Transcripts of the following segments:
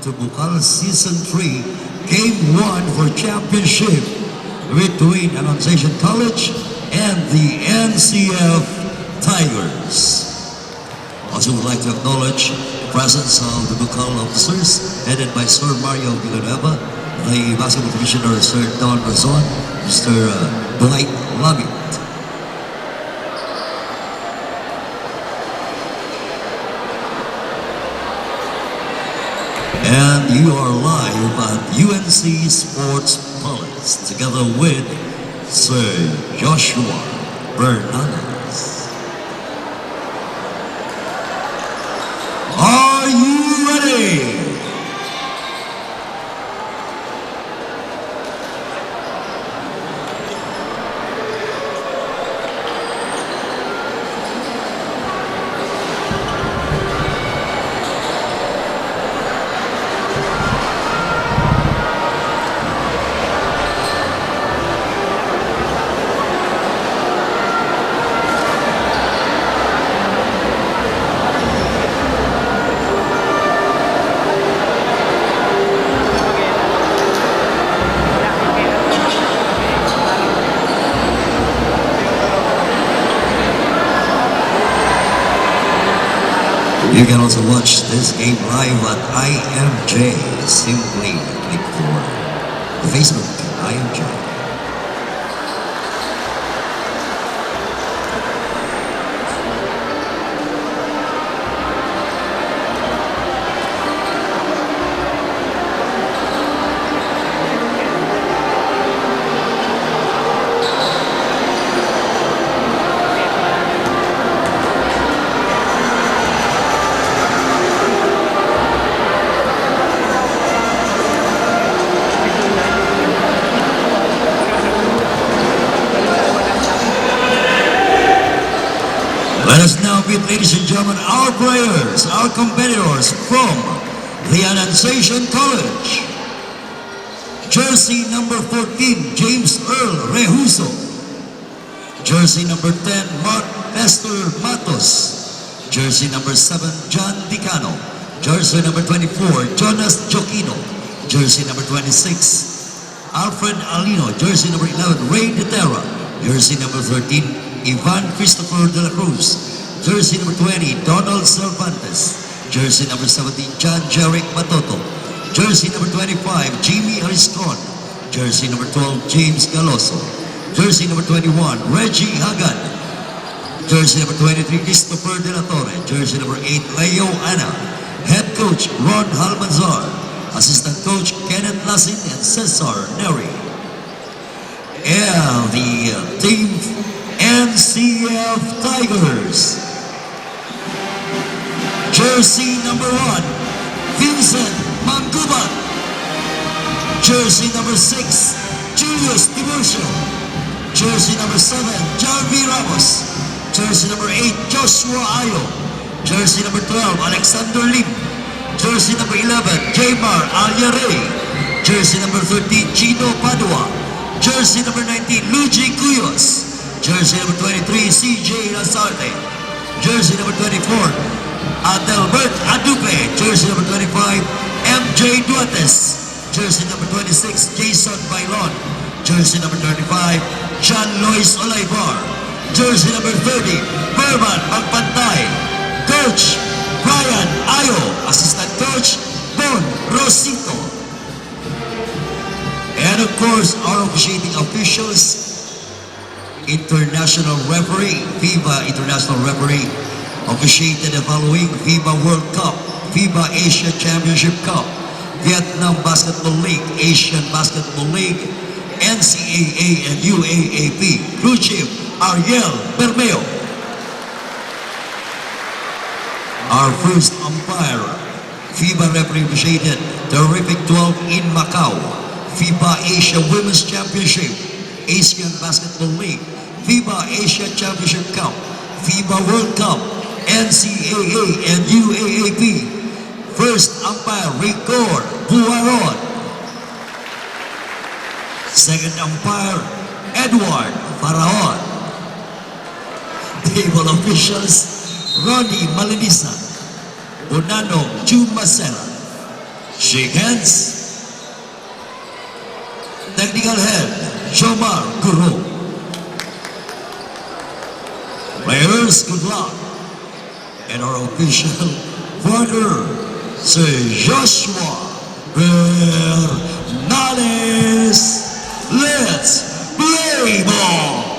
to BUCAL Season 3, Game 1 for Championship between Annunciation College and the NCF Tigers. Also would like to acknowledge the presence of the BUCAL officers headed by Sir Mario Villanueva, the Basketball Commissioner Sir Don Razon, Mr. Dwight Lamit. And you are live at UNC Sports Palace together with Sir Joshua Bernardes. Are you ready? You can also watch this game live at IMJ. Simply click for the Facebook IMJ. Let us now meet, ladies and gentlemen, our players, our competitors from the Annunciation College. Jersey number 14, James Earl Rehuso. Jersey number 10, Mark Nestor Matos. Jersey number 7, John Dicano. Jersey number 24, Jonas Joquino. Jersey number 26, Alfred Alino. Jersey number 11, Ray De Terra. Jersey number 13, Ivan Christopher de la Cruz. Jersey number 20, Donald Cervantes. Jersey number 17, John Jerick Matoto. Jersey number 25, Jimmy Ariscon. Jersey number 12, James Galoso. Jersey number 21, Reggie Hagan. Jersey number 23, Christopher de la Torre. Jersey number 8, Leo Ana. Head coach, Ron Halmanzar. Assistant coach, Kenneth Lasin and Cesar Neri. And the team NCF Tigers. Jersey number 1, Vincent Manguban. Jersey number 6, Julius Tiburcio. Jersey number 7, Jarvi Ramos. Jersey number 8, Joshua Ayo. Jersey number 12, Alexander Lim. Jersey number 11, Jaymar Alyare. Jersey number 13, Gino Padua. Jersey number 19, Luigi Cuyos. Jersey number 23, CJ Lazarte. Jersey number 24, Adelbert Adupe. Jersey number 25, MJ Duates. Jersey number 26, Jason Bailon. Jersey number 35, John Lois Olivar. Jersey number 30, Mervan Magpantay. Coach, Brian Ayo. Assistant coach, Bon Rosito. And of course, our officiating officials, International Referee, FIBA International Referee, officiated the following: FIBA World Cup, FIBA Asia Championship Cup, Vietnam Basketball League, Asian Basketball League, NCAA and UAAP. Crew Chief Ariel Bermeo. Our first umpire, FIBA referee officiated Terrific 12 in Macau, FIBA Asia Women's Championship, Asian Basketball League, FIBA Asia Championship Cup, FIBA World Cup, NCAA and UAAP. First umpire, Rigor Buaron. Second umpire, Edward Faraon. Table officials, Ronnie Malinisa, Bonano Chumasela, Shake hands. Technical head, Jomar Guru. Players, good luck. And our official partner, Sir Joshua Bernales. Let's play ball.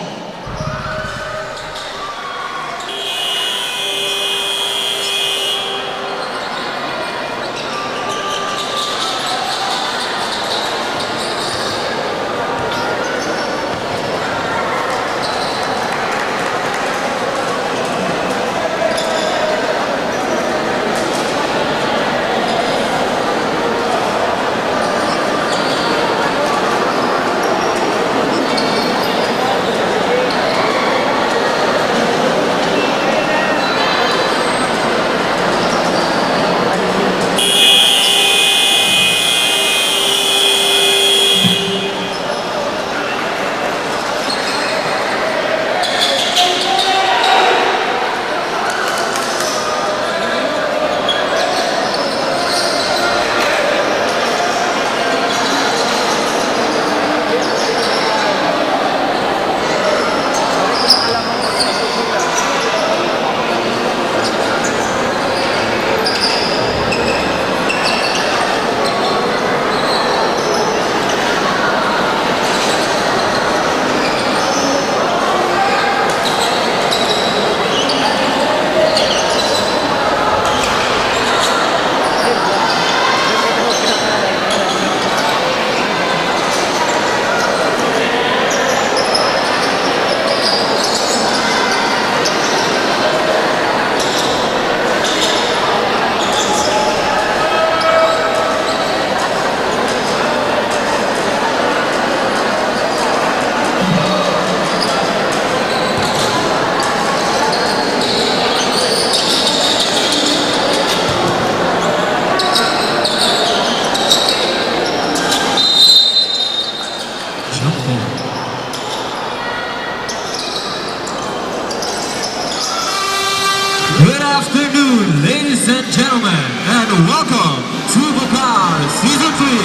Good afternoon, ladies and gentlemen, and welcome to BUCAL Season 3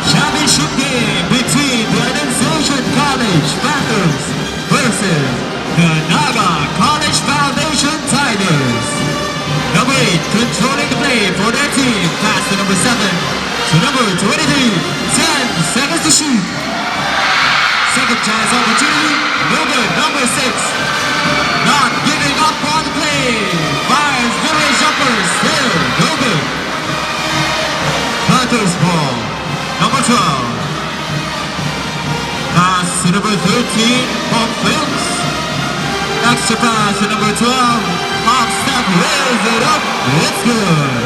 Championship Game between the Annunciation College Panthers versus the Naga College Foundation Tigers. Number 8 controlling the play for their team, pass to number 7 to number 23, 10 seconds to shoot. Second chance opportunity, no good, number 6. Not giving up on the play. Fires middle jumper. Still no good. Panthers ball. Number 12. Pass to number 13. Pump Phillips. Extra pass to number 12. Off step. Raise it up. It's good.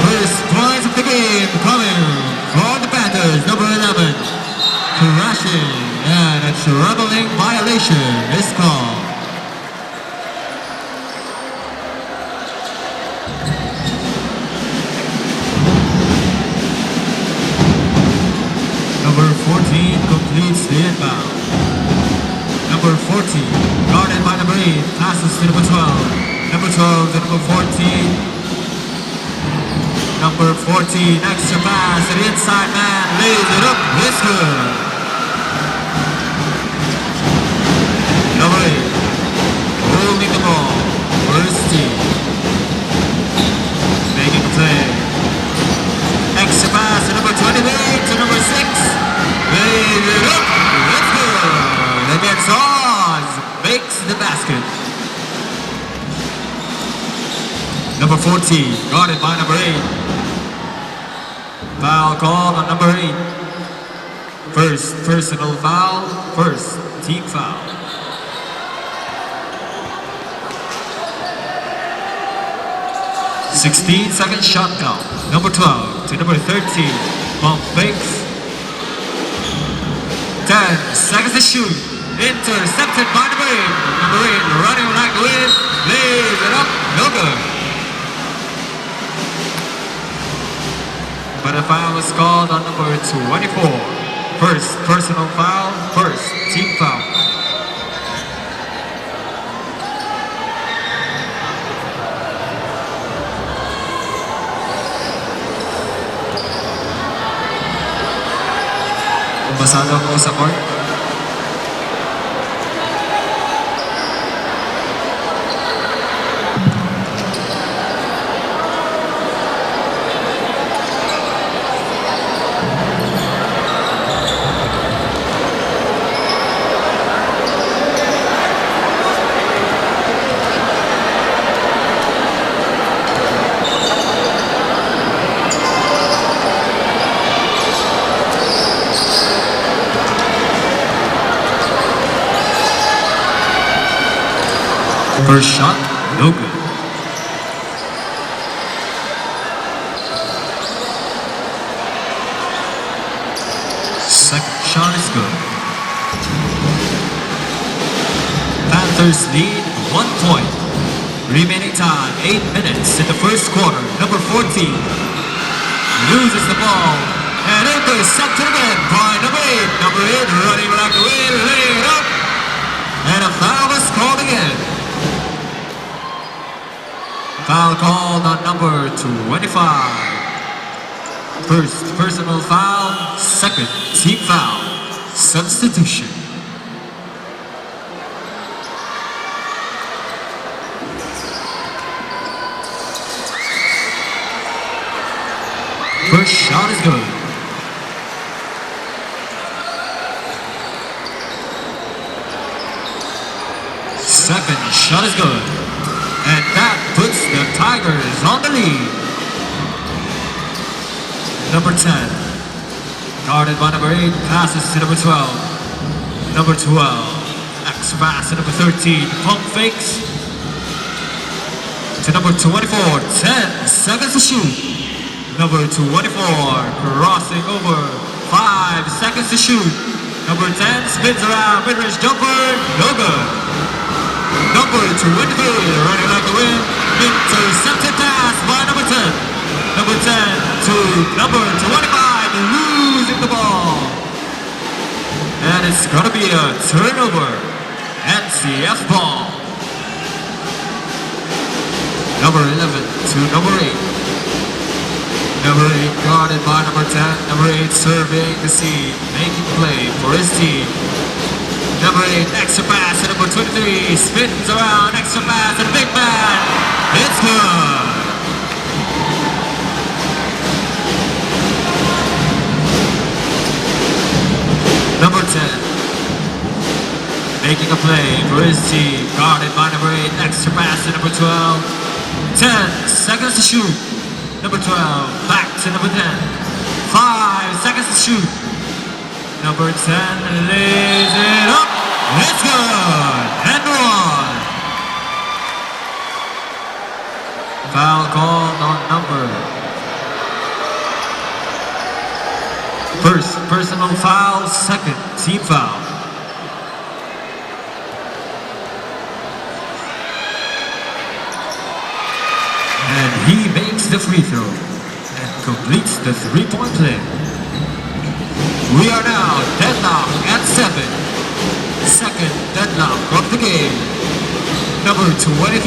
First points of the game coming for the Panthers. Number 11. Crashing. And a troubling violation is called. Number 14 completes the inbound. Number 14, guarded by number 8, passes to number 12. Number 12 to number 14. Number 14, extra pass to the inside man, lays it up, it's good. Number 8, holding the ball, first team. Making the play. Extra pass to number 28 to number 6. Lays it up, it's good. Against odds, makes the basket. Number 14, guarded by number 8. Foul called on number 8. First personal foul, first team foul. Second shot clock. Number 12 to number 13. Pump fakes. 10 seconds to shoot. Intercepted by number 8. Number 8 running like the wind. Lays it up. No good. But a foul was called on number 24. First personal foul. First team foul. Pasado po sa court. First shot, no good. Second shot is good. Panthers lead 1 point. Remaining time 8 minutes in the first quarter. Number 14 loses the ball and intercepted again by number 8. Number 8 running like the wind, laid up, and a foul is called again. Foul called on number 25. First personal foul, second team foul. Substitution. First shot is good. Second shot is good. And that puts the Tigers on the lead. Number 10, guarded by number 8, passes to number 12. Number 12, X pass to number 13, pump fakes to number 24, 10 seconds to shoot. Number 24, crossing over, 5 seconds to shoot. Number 10, spins around, mid-range jumper, no good. Number 23, running like the wind, intercepted pass by number 10. Number 10 to number 25, losing the ball. And it's gonna be a turnover. NCF ball. Number 11 to number 8. Number 8 guarded by number 10. Number 8 serving the seam, making play for his team. Number 8, extra pass to number 23, spins around, extra pass and big man. It's good. Number 10, making a play for his team, guarded by number 8, extra pass to number 12. 10 seconds to shoot. Number 12, back to number 10. 5 seconds to shoot. Number 10 lays it up. It's good. And one. Foul called on number. First personal foul, second team foul. And he makes the free throw and completes the three-point play. We are now deadlock at 7. Second deadlock of the game. Number 23.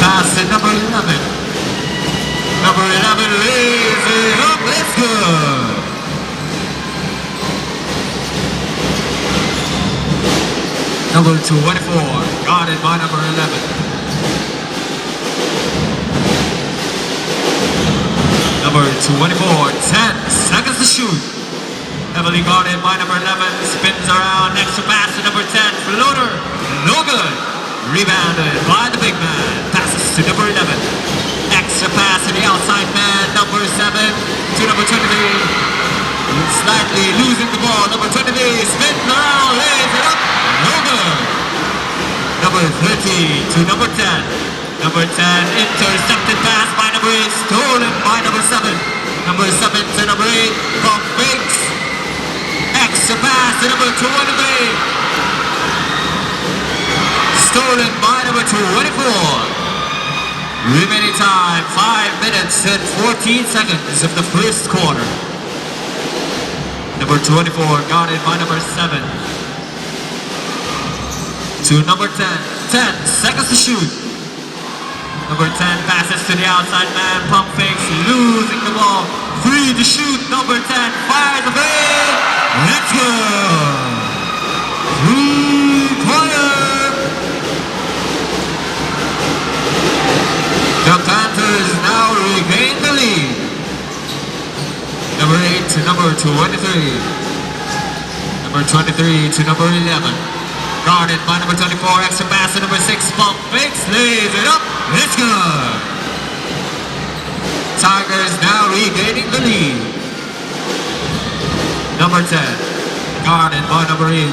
Pass to number 11. Number 11 lays it up. It's good. Number 24, guarded by number 11. Number 24, 10 seconds to shoot. Heavily guarded by number 11, spins around, extra pass to number 10, floater, no good. Rebounded by the big man, passes to number 11. Extra pass to the outside man, number 7 to number 23. Slightly losing the ball, number 23, spins around, lays it up, no good. Number 13 to number 10. Number 10, intercepted pass by number 8, stolen by number 7. Number 7 to number 8, pump fakes. Extra pass to number 23. Stolen by number 24. Remaining time, 5 minutes and 14 seconds of the first quarter. Number 24, guarded by number 7. To number 10, 10 seconds to shoot. Number 10 passes to the outside man, pump fakes, losing the ball. 3 to shoot, number 10 fires a three. Let's go! 3-pointer! The Panthers now regain the lead. Number 8 to number 23. Number 23 to number 11. Guarded by number 24, extra pass to number 6, pump fakes, lays it up, it's good! Tigers now regaining the lead. Number 10, guarded by number 8.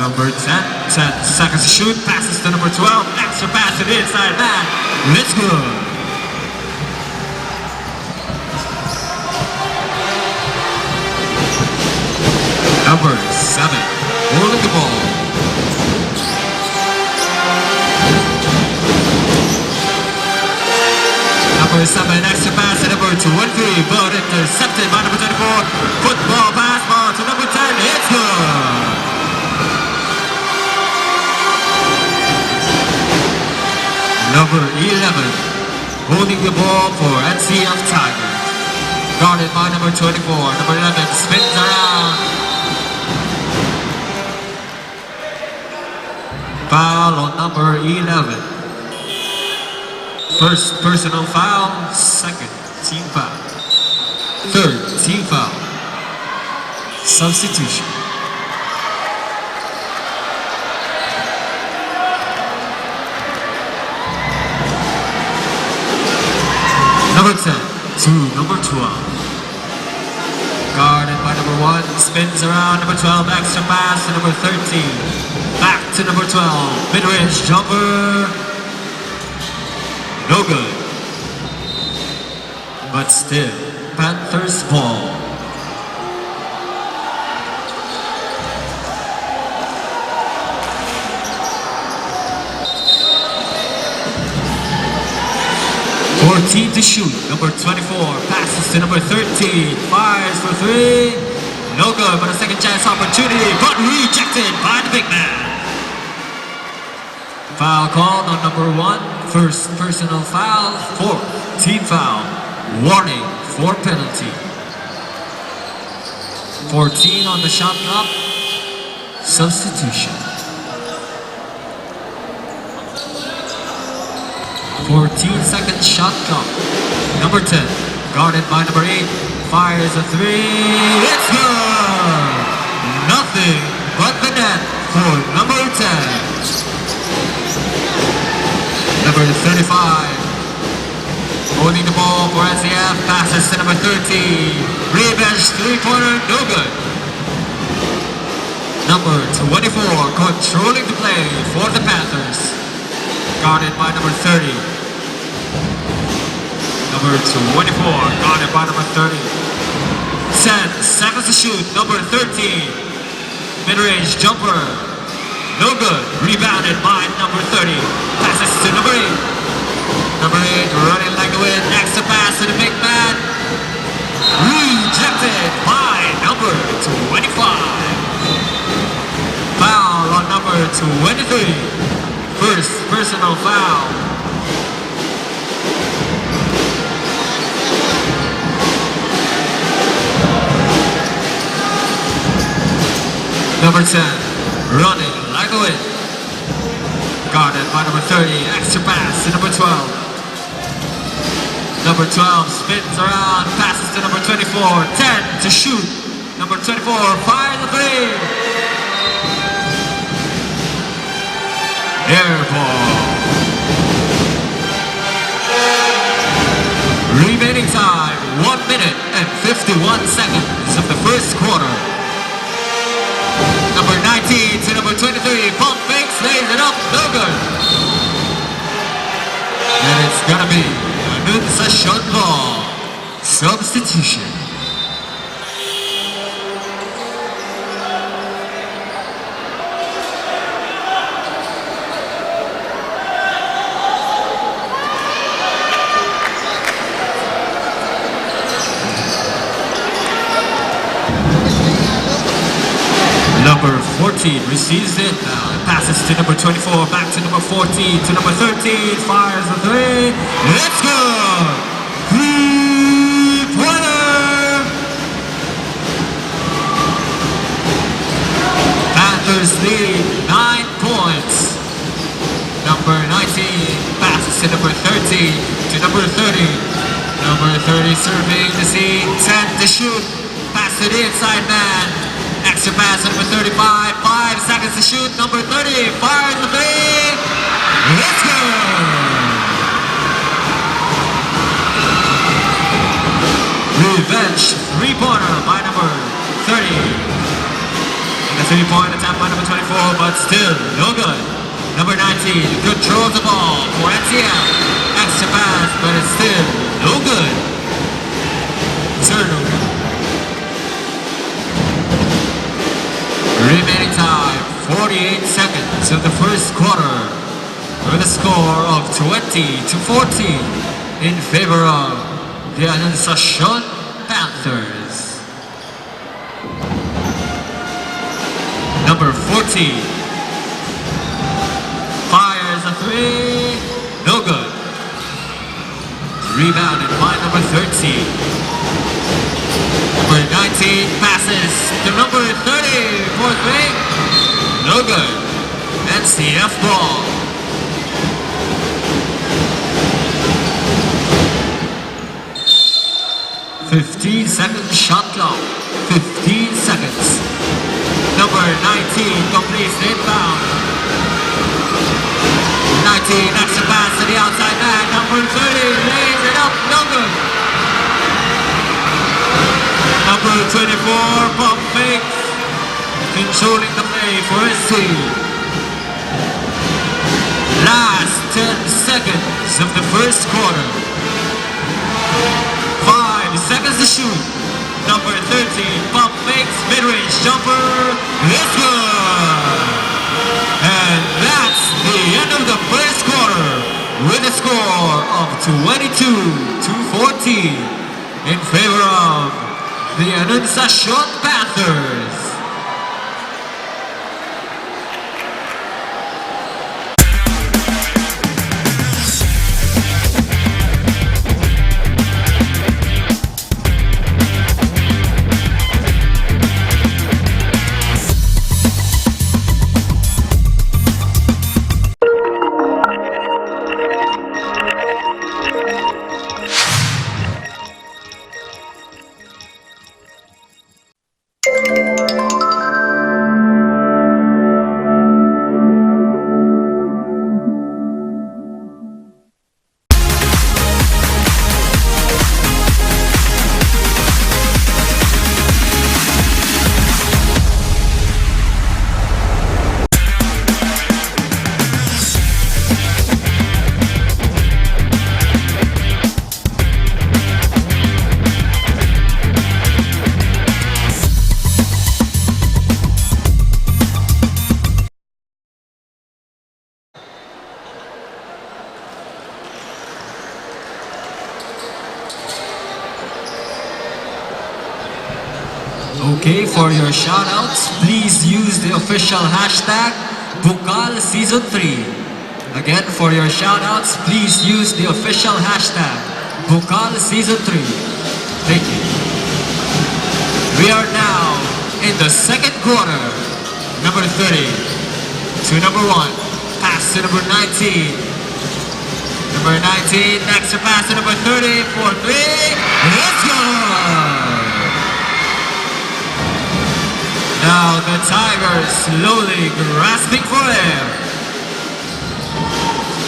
Number 10, 10 seconds to shoot, passes to number 12, extra pass to the inside man, it's good! Number 7, holding the ball. Number 7, extra pass to number 23, but intercepted by number 24. Football pass ball to number 10, it's good. Number 11, holding the ball for NCF Tigers. Guarded by number 24, number 11 spins around. Foul on number 11. First personal foul, second team foul. Third team foul. Substitution. Number 10 to number 12. Guarded by number 1, spins around number 12, extra pass to number 13. Back to number 12, mid-range jumper, no good. But still, Panthers ball. To shoot, number 24 passes to number 13, fires for 3, no good, but a second chance opportunity, but rejected by the big man. Foul called on number 1, first personal foul, fourth team foul, warning for penalty. 14 on the shot clock, substitution. 14-second shot clock. Number 10, guarded by number 8, fires a 3. It's good! Nothing but the net for number 10. Number 35, holding the ball for NCF, passes to number 13. Revenge 3-pointer, no good. Number 24, controlling the play for the Panthers. Guarded by number 30. Number 24, guarded by number 30. 10 seconds to shoot, number 13. Mid-range jumper, no good. Rebounded by number 30. Passes to number 8. Number 8 running like the wind, extra pass to the big man. Rejected by number 25. Foul on number 23. First personal foul. Number 10, running like a wind. Guarded by number 30, extra pass to number 12. Number 12 spins around, passes to number 24, 10 to shoot. Number 24 fires the 3. Air ball. Remaining time, 1 minute and 51 seconds of the first quarter. Number 19 to number 23, pump fakes, lays it up, no good. And it's gonna be Annunciation ball. Substitution. Number 14 receives it, passes passes to number 24, back to number 14, to number 13, fires a three. Let's go! Three-pointer! Panthers lead 9 points. Number 19 passes to number 13, to number 30. Number 30 serving to see 10 to shoot. Pass to the inside man. Extra pass to number 35. 5 seconds to shoot. Number 30 fires the three. Let's go! Revenge three-pointer by number 30. And a three-point attempt by number 24, but still no good. Number 19 controls the ball for NCF. Extra pass, but it's still no good. Turnover. Remaining time, 48 seconds of the first quarter, with a score of 20-14 in favor of the Annunciation Panthers. Number 14 fires a three, no good. Rebounded by number 13. Number 19 passes to number 30 for three. No good. NCF ball. "15-second shot clock. 15 seconds. Number 19 completes the inbound. 19 extra pass to the outside man. Number 30 lays it up. No good. Number 24, pump fakes, controlling the play for his team. Last 10 seconds of the first quarter. 5 seconds to shoot. Number 13, pump fakes, mid-range jumper. It's good! And that's the end of the first quarter with a score of 22-14 in favor of the Annunciation Panthers. Okay, for your shoutouts, please use the official hashtag BUCAL Season 3. Again, for your shoutouts, please use the official hashtag BUCAL Season 3. Thank you. We are now in the second quarter. Number 30 to number 1. Pass to number 19. Number 19, extra pass to number 30 for 3. Let's go! Now the Tigers slowly grasping for air.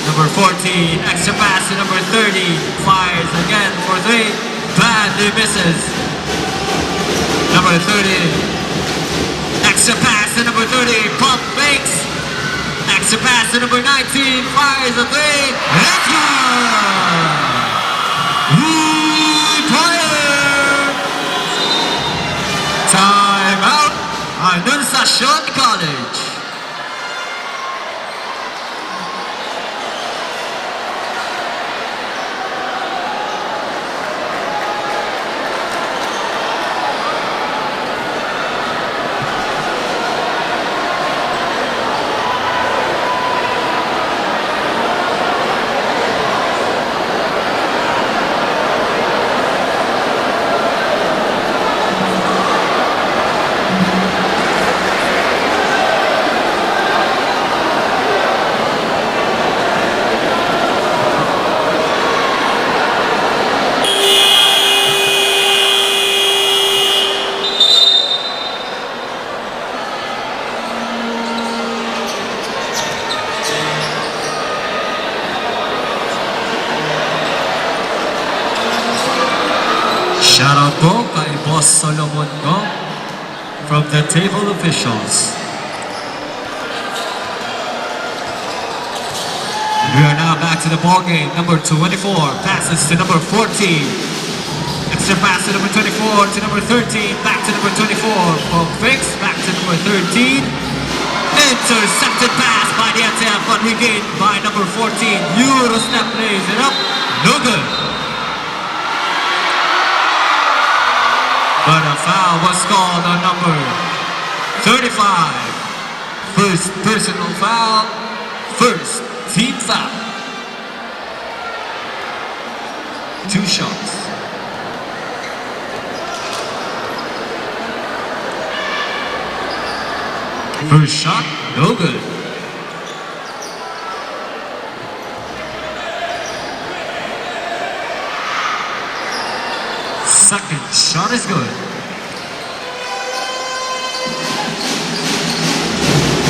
Number 14, extra pass to number 30, fires again for 3, badly misses. Number 30, extra pass to number 30, pump fakes. Extra pass to number 19, fires a 3, let's go! Time out. Annunciation College. Boss Solomon Go from the table officials. We are now back to the ball game. Number 24 passes to number 14. Extra pass to number 24 to number 13. Back to number 24. Ball fix. Back to number 13. Intercepted pass by the NCF, but regained by number 14. Eurostep plays it up. No good. But a foul was called on number 35. First personal foul. First team foul. 2 shots. First shot, no good. Second shot is good.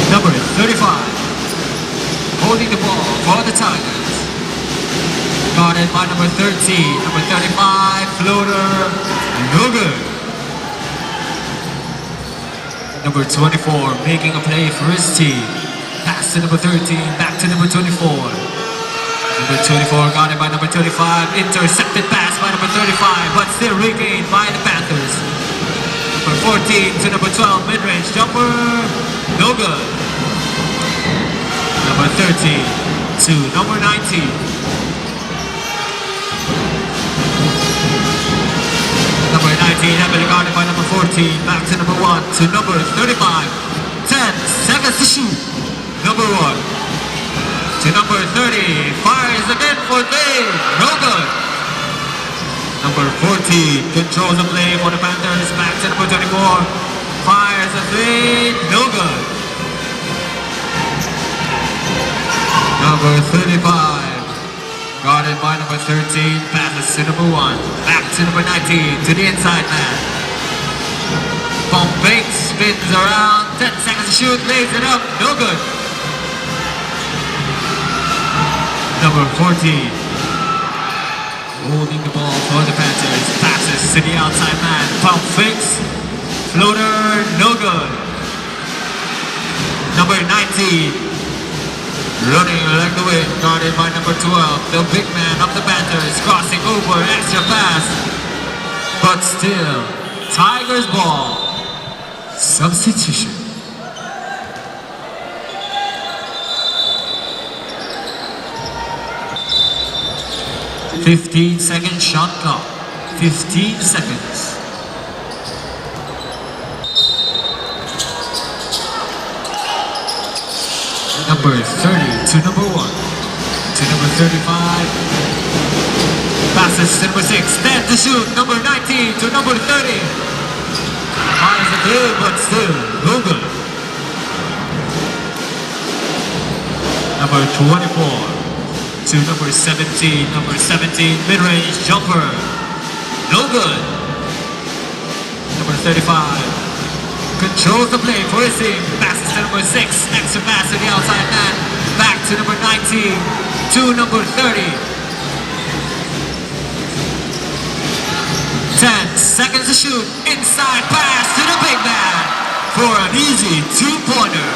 Number 35. Holding the ball for the Tigers. Guarded by number 13. Number 35, floater, no good. Number 24 making a play for his team. Pass to number 13, back to number 24. Number 24 guarded by number 35. Intercepted pass by number 35, but still regained by the Panthers. Number 14 to number 12, mid-range jumper, no good. Number 13 to number 19. Number 19 heavily guarded by number 14. Back to number 1 to number 35. 10 seconds to shoot. Number 1 to number 30. Fires again for three. No good. Number 14 controls the play for the Panthers. Back to number 24. Fires a three. No good. Number 35. Guarded by number 13, passes to number 1. Back to number 19, to the inside man. Pump fakes, spins around, 10 seconds to shoot, lays it up, no good. Number 14. Holding the ball for the Panthers, passes to the outside man. Pump fakes, floater, no good. Number 19. Running like the wind, guarded by number 12, the big man of the Panthers, crossing over, extra pass. But still, Tigers ball. Substitution. "15-second shot clock. 15 seconds. Number 30 to number 1 to number 35. Passes to number 6. 10 to shoot. Number 19 to number 30. Fires the play, but still no good. Number 24 to number 17. Number 17 mid-range jumper. No good. Number 35. Controls the play for his team. Passes to number 6. Extra pass to the outside man. Back to number 19. To number 30. 10 seconds to shoot. Inside pass to the big man for an easy 2-pointer.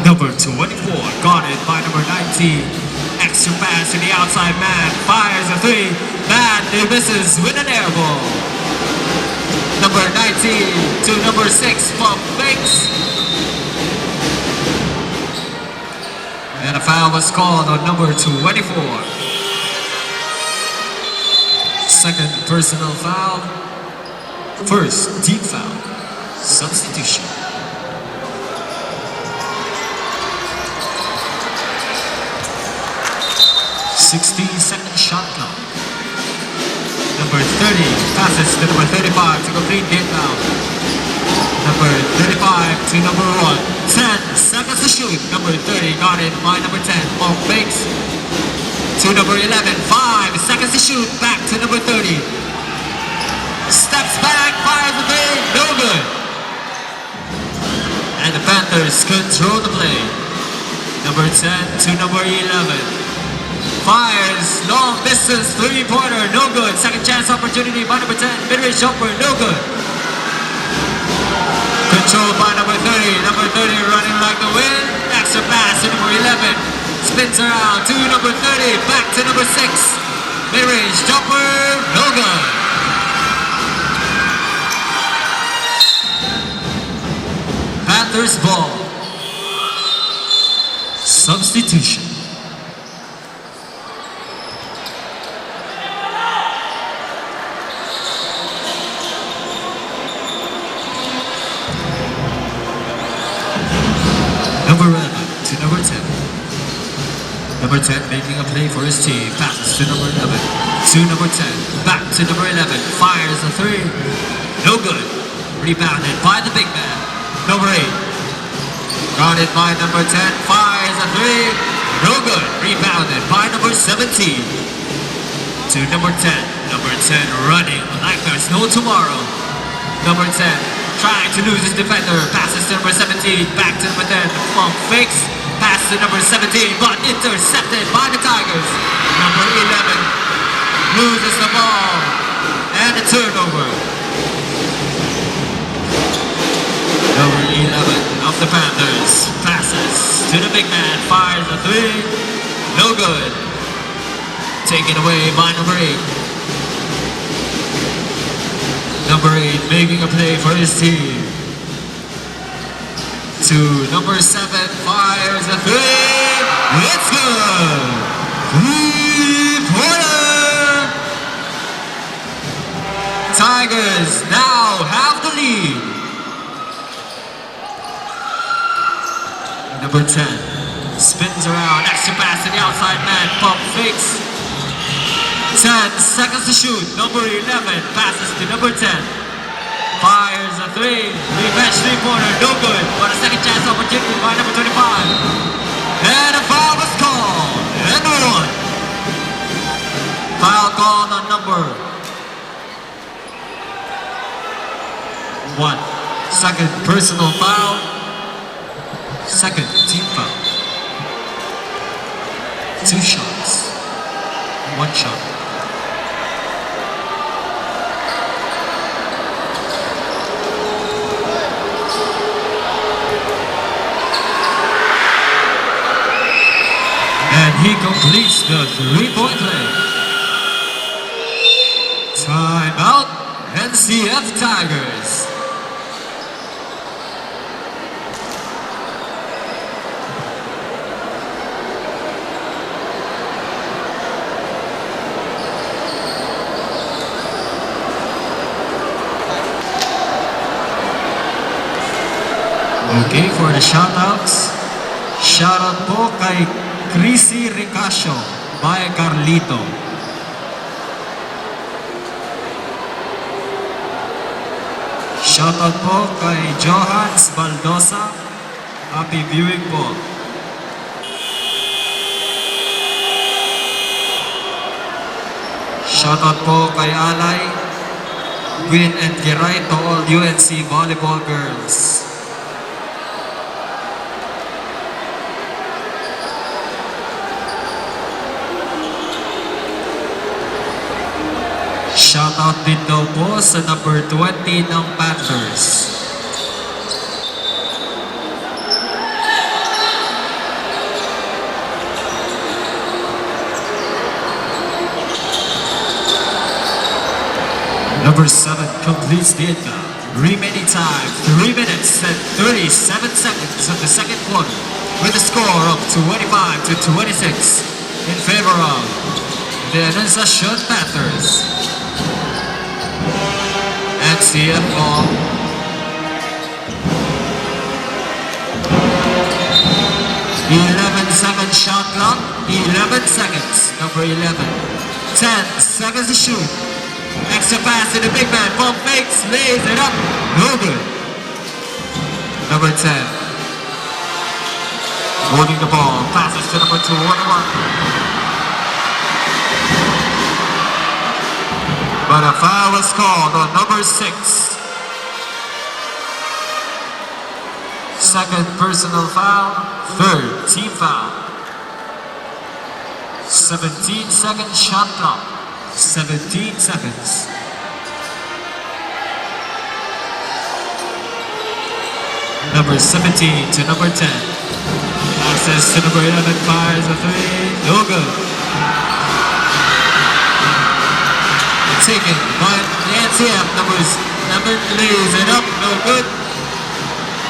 Number 24, guarded by number 19. Extra pass to the outside man, fires a three, bad, he misses with an air ball. Number 19 to number 6, pump fakes. And a foul was called on number 24. Second personal foul, first team foul, substitution. 16-second shot clock. Number 30 passes to number 35 to complete the inbound. Number 35 to number 1. 10 seconds to shoot. Number 30 guarded by number 10. Ball fakes to number 11. 5 seconds to shoot. Back to number 30. Steps back, fires the three. No good. And the Panthers control the play. Number 10 to number 11. Fires, long distance, three-pointer, no good. Second chance opportunity by number 10. Mid-range jumper, no good. Controlled by number 30. Number 30 running like the wind. Extra pass to number 11. Spins around to number 30. Back to number 6. Mid-range jumper, no good. Panthers ball. Substitution. Number 11 to number 10. Number 10 making a play for his team. Passes to number 11. To number 10. Back to number 11. Fires a three. No good. Rebounded by the big man. Number 8. Guarded by number 10. Fires a three. No good. Rebounded by number 17. To number 10. Number 10 running like there's no tomorrow. Number 10 trying to lose his defender. Passes to number 17. Back to number 10. Pump fakes. Pass to number 17. But intercepted by the Tigers. Number 11 loses the ball. And a turnover. Number 11 of the Panthers passes to the big man. Fires a three. No good. Taken away by number 8. Number 8 making a play for his team. To number 7, fires a three. It's good. Three-pointer. Tigers now have the lead. Number 10 spins around. Extra pass to the outside man. Pump fakes. 10 seconds to shoot. Number 11 passes to number 10. Fires a three. Revenge three-pointer. No good. But a second chance opportunity by number 25. And a foul was called. And one. Foul called on number 1. Second personal foul. Second team foul. 2 shots. 1 shot. And he completes the three-point play. Timeout, NCF Tigers. Okay, for the shoutouts. Shoutout po kay Chrissy Ricasio by Carlito. Shoutout po kay Johans Baldosa. Happy viewing po. Shoutout po kay Alay, Gwyn and Kiray to all UNC volleyball girls. Shoutout din daw po sa number 20 ng Panthers. Number 7 completes the inbound. Remaining time, 3 minutes and 37 seconds of the second quarter, with a score of 25 to 26 in favor of the Annunciation Panthers. NCF ball. (11-7) shot clock. 11 seconds. Number 11. 10 seconds to shoot. Extra pass to the big man. Pump fakes. Lays it up. No good. Number 10. Holding the ball. Passes to number 2. 1-1. But a foul was called on number 6. second personal foul, third team foul. 17-second shot clock. 17 seconds. Number 17 to number 10. Passes to number 11, fires a three, no good. Taken by the NCF, numbers 11 lays it up, no good.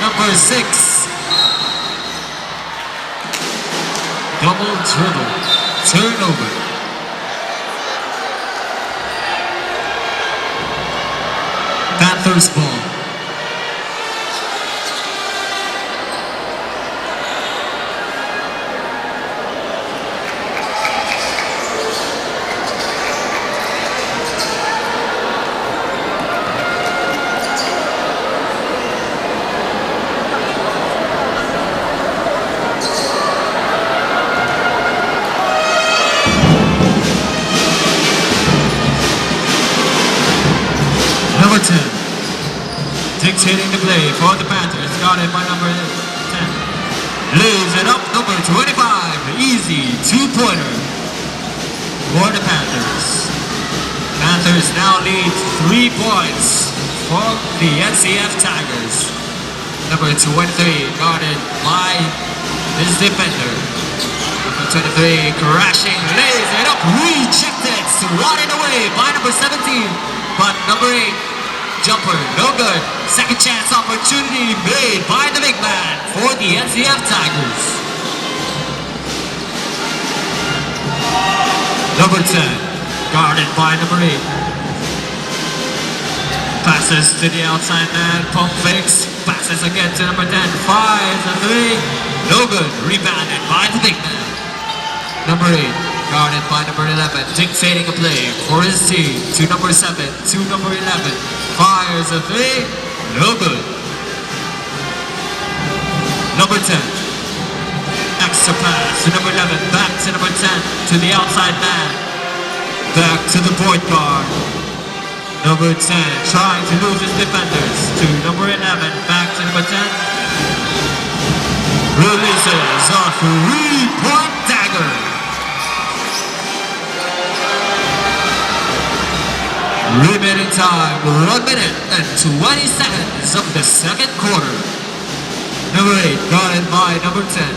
Number 6. Double dribble, turnover. Panthers ball. Number 10, dictating the play for the Panthers, guarded by number 10. Lays it up, number 25, easy two-pointer for the Panthers. Panthers now lead 3 points for the NCF Tigers. Number 23, guarded by his defender. Number 23, crashing, lays it up, rejected, swatted away by number 17. But number 8, jumper, no good. Second chance opportunity made by the big man for the NCF Tigers. Number 10, guarded by number 8. Passes to the outside man, pump fakes. Passes again to number 10, fires a three, no good. Rebounded by the big man. Number 8. Guarded by number 11, dictating a play for his team. To number 7, to number 11. Fires a three, no good. Number 10. Extra pass to number 11, back to number 10, to the outside man. Back to the point guard. Number 10, trying to lose his defenders. To number 11, back to number 10. Releases a three-point dagger. Remaining time, 1 minute and 20 seconds of the second quarter. Number 8, guarded by number 10.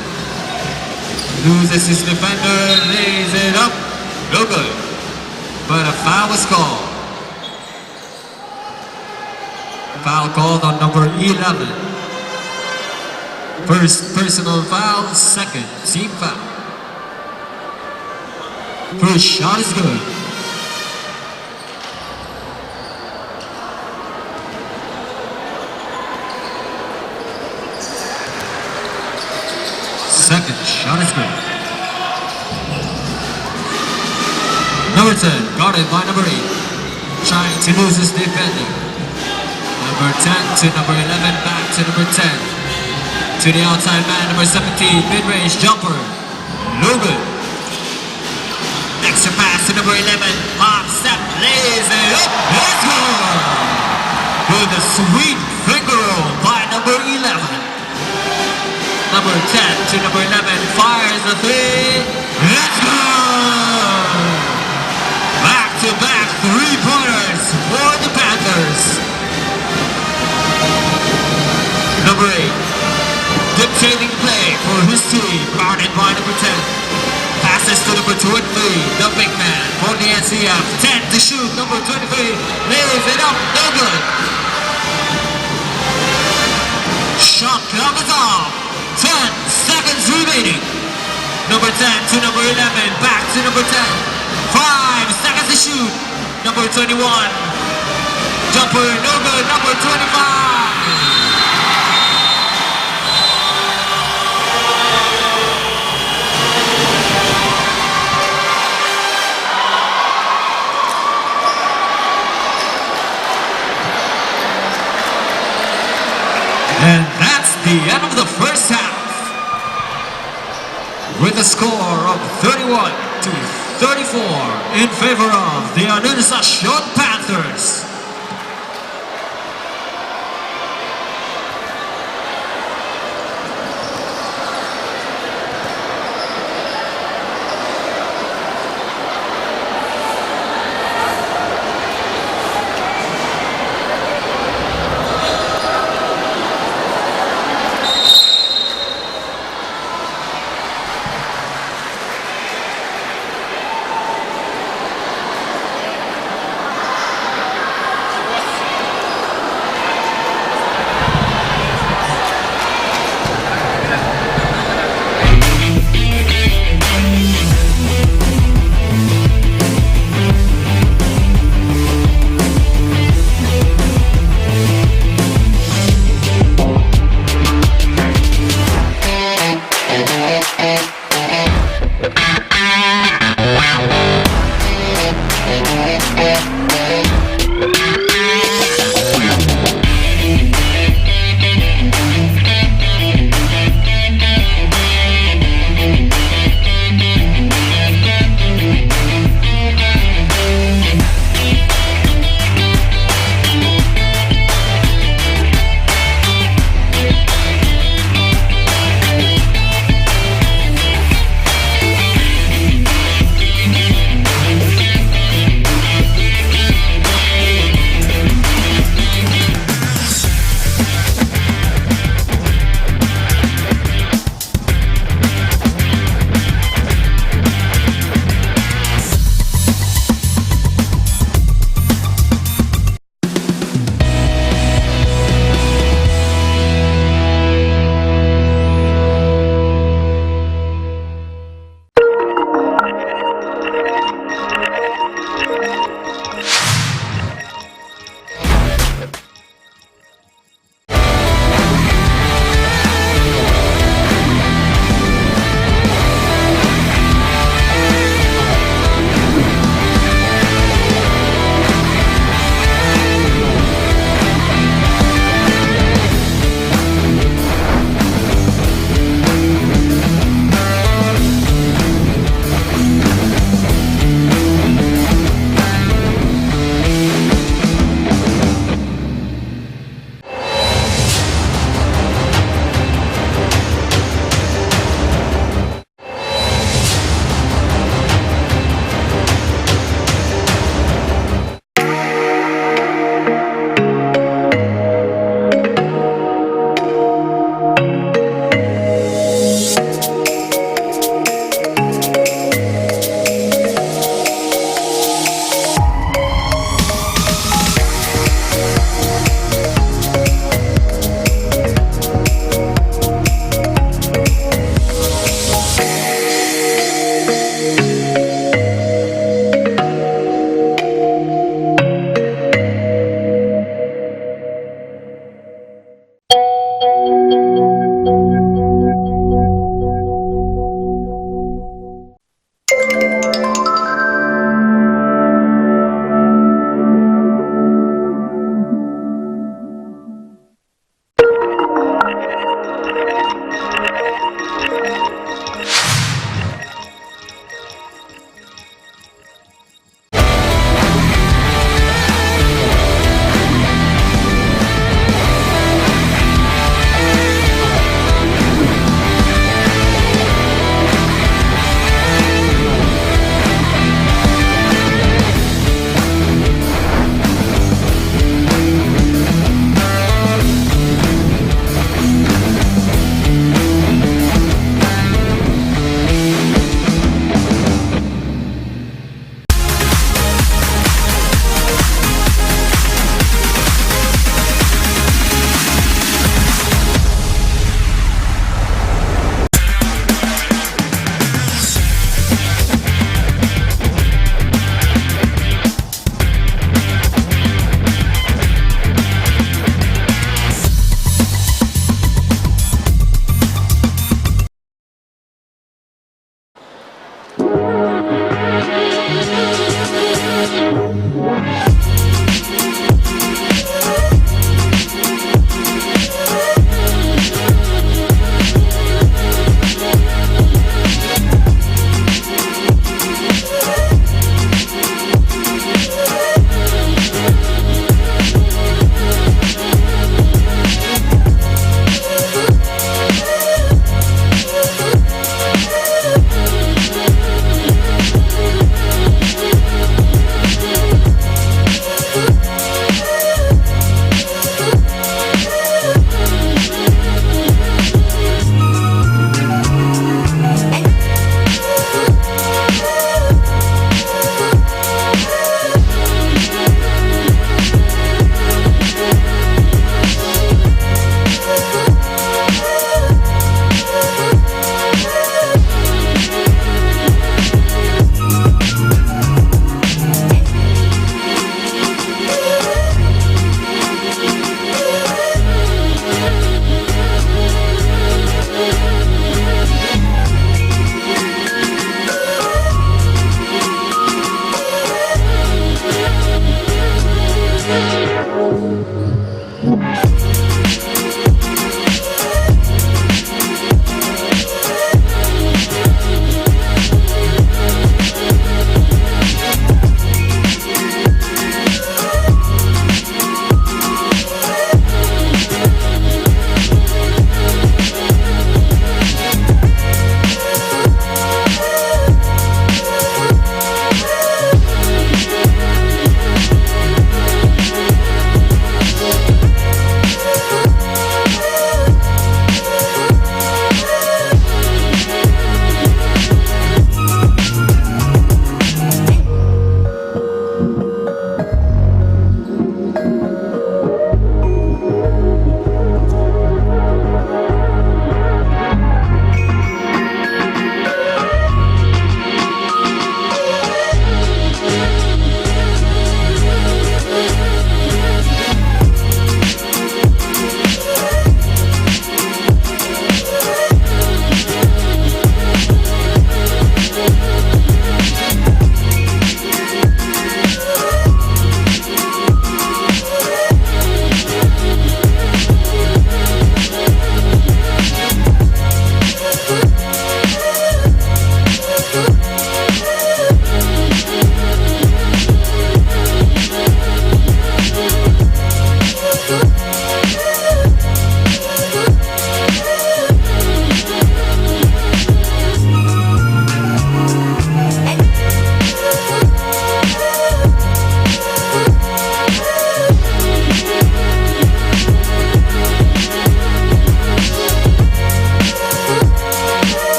Loses his defender, lays it up, no good. But a foul was called. Foul called on number 11. First personal foul, second team foul. First shot is good. Second shot is good. Number 10, guarded by number 8. Trying to lose his defender. Number 10 to number 11, back to number 10. To the outside man, number 17, mid-range jumper. No good. Extra pass to number 11, pop, step, lays it up, let's go! With a sweet finger roll by number 11. Number 10 to number 11, fires a three, let's go! Back-to-back three-pointers for the Panthers. Number 8, dictating play for his team, guarded by number 10. Passes to number 23, the big man for the NCF. 10 to shoot, number 23, lays it up, no good. Shot clock is off. 10 seconds remaining. Number 10 to number 11, back to number 10. 5 seconds to shoot. Number 21. Jumper, no good. Number 25. And that's the end of the first half. With a score of 31 to 34 in favor of the Annunciation Panthers.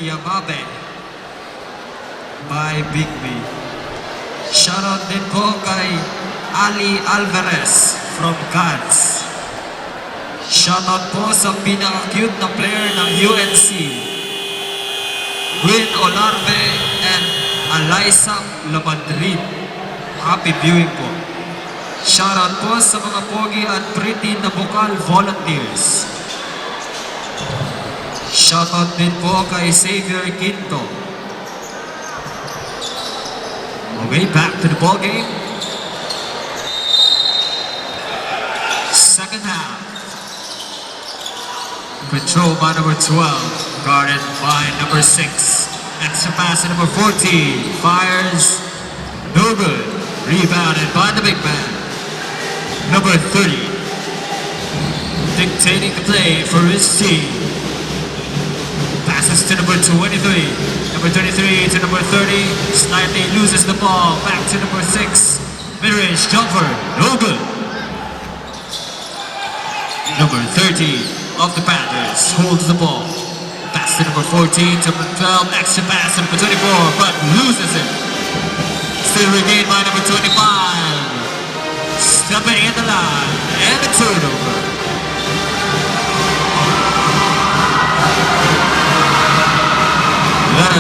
Yamabe by Big B. Shoutout din po kay Ali Alvarez from Cans. Shoutout po sa pinaka-cute na player ng UNC, Win Olarbe and Alaisa Lamadrid. Happy viewing po. Shoutout po sa mga pogi at pretty na BUCAL volunteers. Shoutout din po kay Xavier Quinto. Okay, back to the ball game. Second half. Control by number 12, guarded by number 6. Extra pass to number 14, fires, no good. Rebounded by the big man, number 30. Dictating the play for his team. Passes to number 23. Number 23 to number 30. Slightly loses the ball. Back to number 6. Mid-range jumper. No good. Number 30 of the Panthers holds the ball. Pass to number 14 to number 12. Extra pass to number 24, but loses it. Still regained by number 25. Stepping in the line. And a turnover.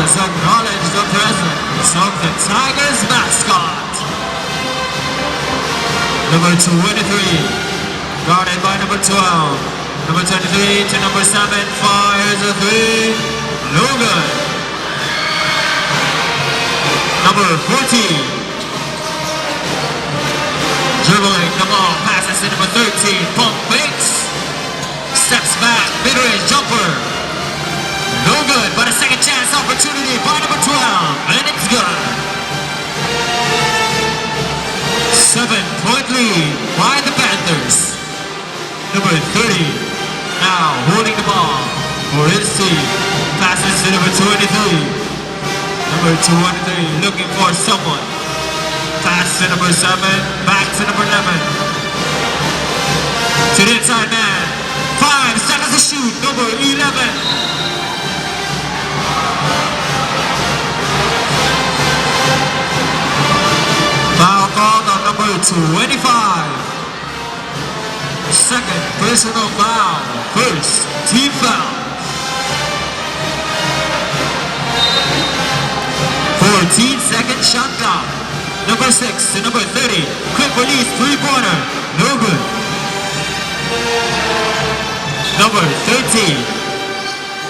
Players acknowledge the presence of the Tigers mascot. Number 23, guarded by number 12. Number 23 to number 7, fires a 3, no good. Number 14, dribbling the ball, passes to number 13, pump fakes, steps back, mid-range jumper, no good, but a second chance opportunity by number 12, and it's good. 7-point lead by the Panthers. Number 30, now holding the ball for his team, passes to number 23. Number 23 looking for someone. Pass to number 7, back to number 11. To the inside man. 5 seconds to shoot, number 11. Foul called on number 25. Second personal foul. First team foul. 14-second shot clock. Number 6 to number 30. Quick release, three-pointer. No good. Number 13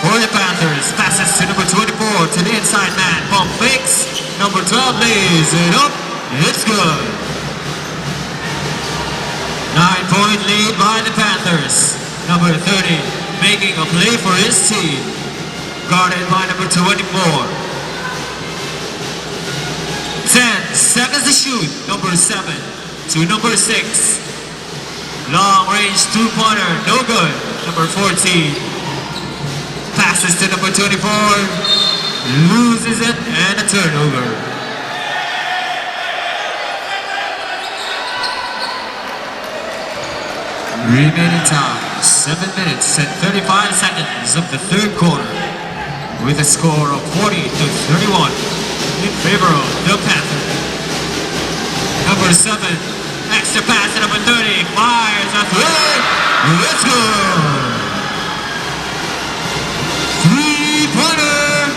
for the Panthers. Passes to number 24 to the inside man. Pump fakes. Number 12 lays it up. It's good. 9-point lead by the Panthers. Number 30 making a play for his team. Guarded by number 24. 10 seconds to shoot. Number 7 to number 6. Long range two-pointer, no good. Number 14 passes to number 24, loses it, and a turnover. Remaining time, 7 minutes and 35 seconds of the third quarter, with a score of 40-31 in favor of the Panthers. Number 7, extra pass to number 30, fires a 3, let's go! Three-pointer!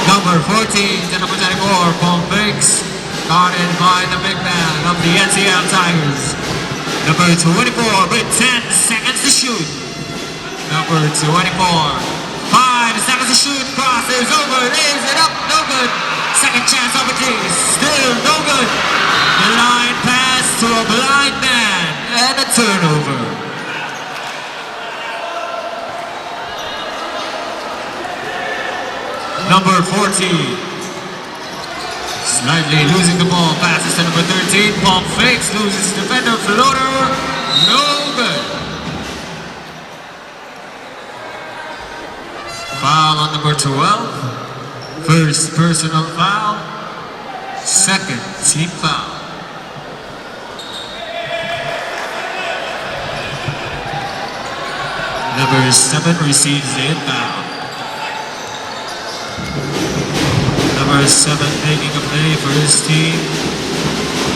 Number 14 to number 24, pump fakes, guarded by the big man of the NCF Tigers. Number 24 with 10 seconds to shoot. Number 24. 5 seconds to shoot, crosses over, lays it up, no good. Second chance opportunity, still no good. The line pass to a blind man, and a turnover. Number 14, slightly losing the ball, passes to number 13, pump fakes, loses defender, floater, no good. Foul on number 12. First personal foul. Second team foul. Number 7 receives the inbound. Number 7 making a play for his team.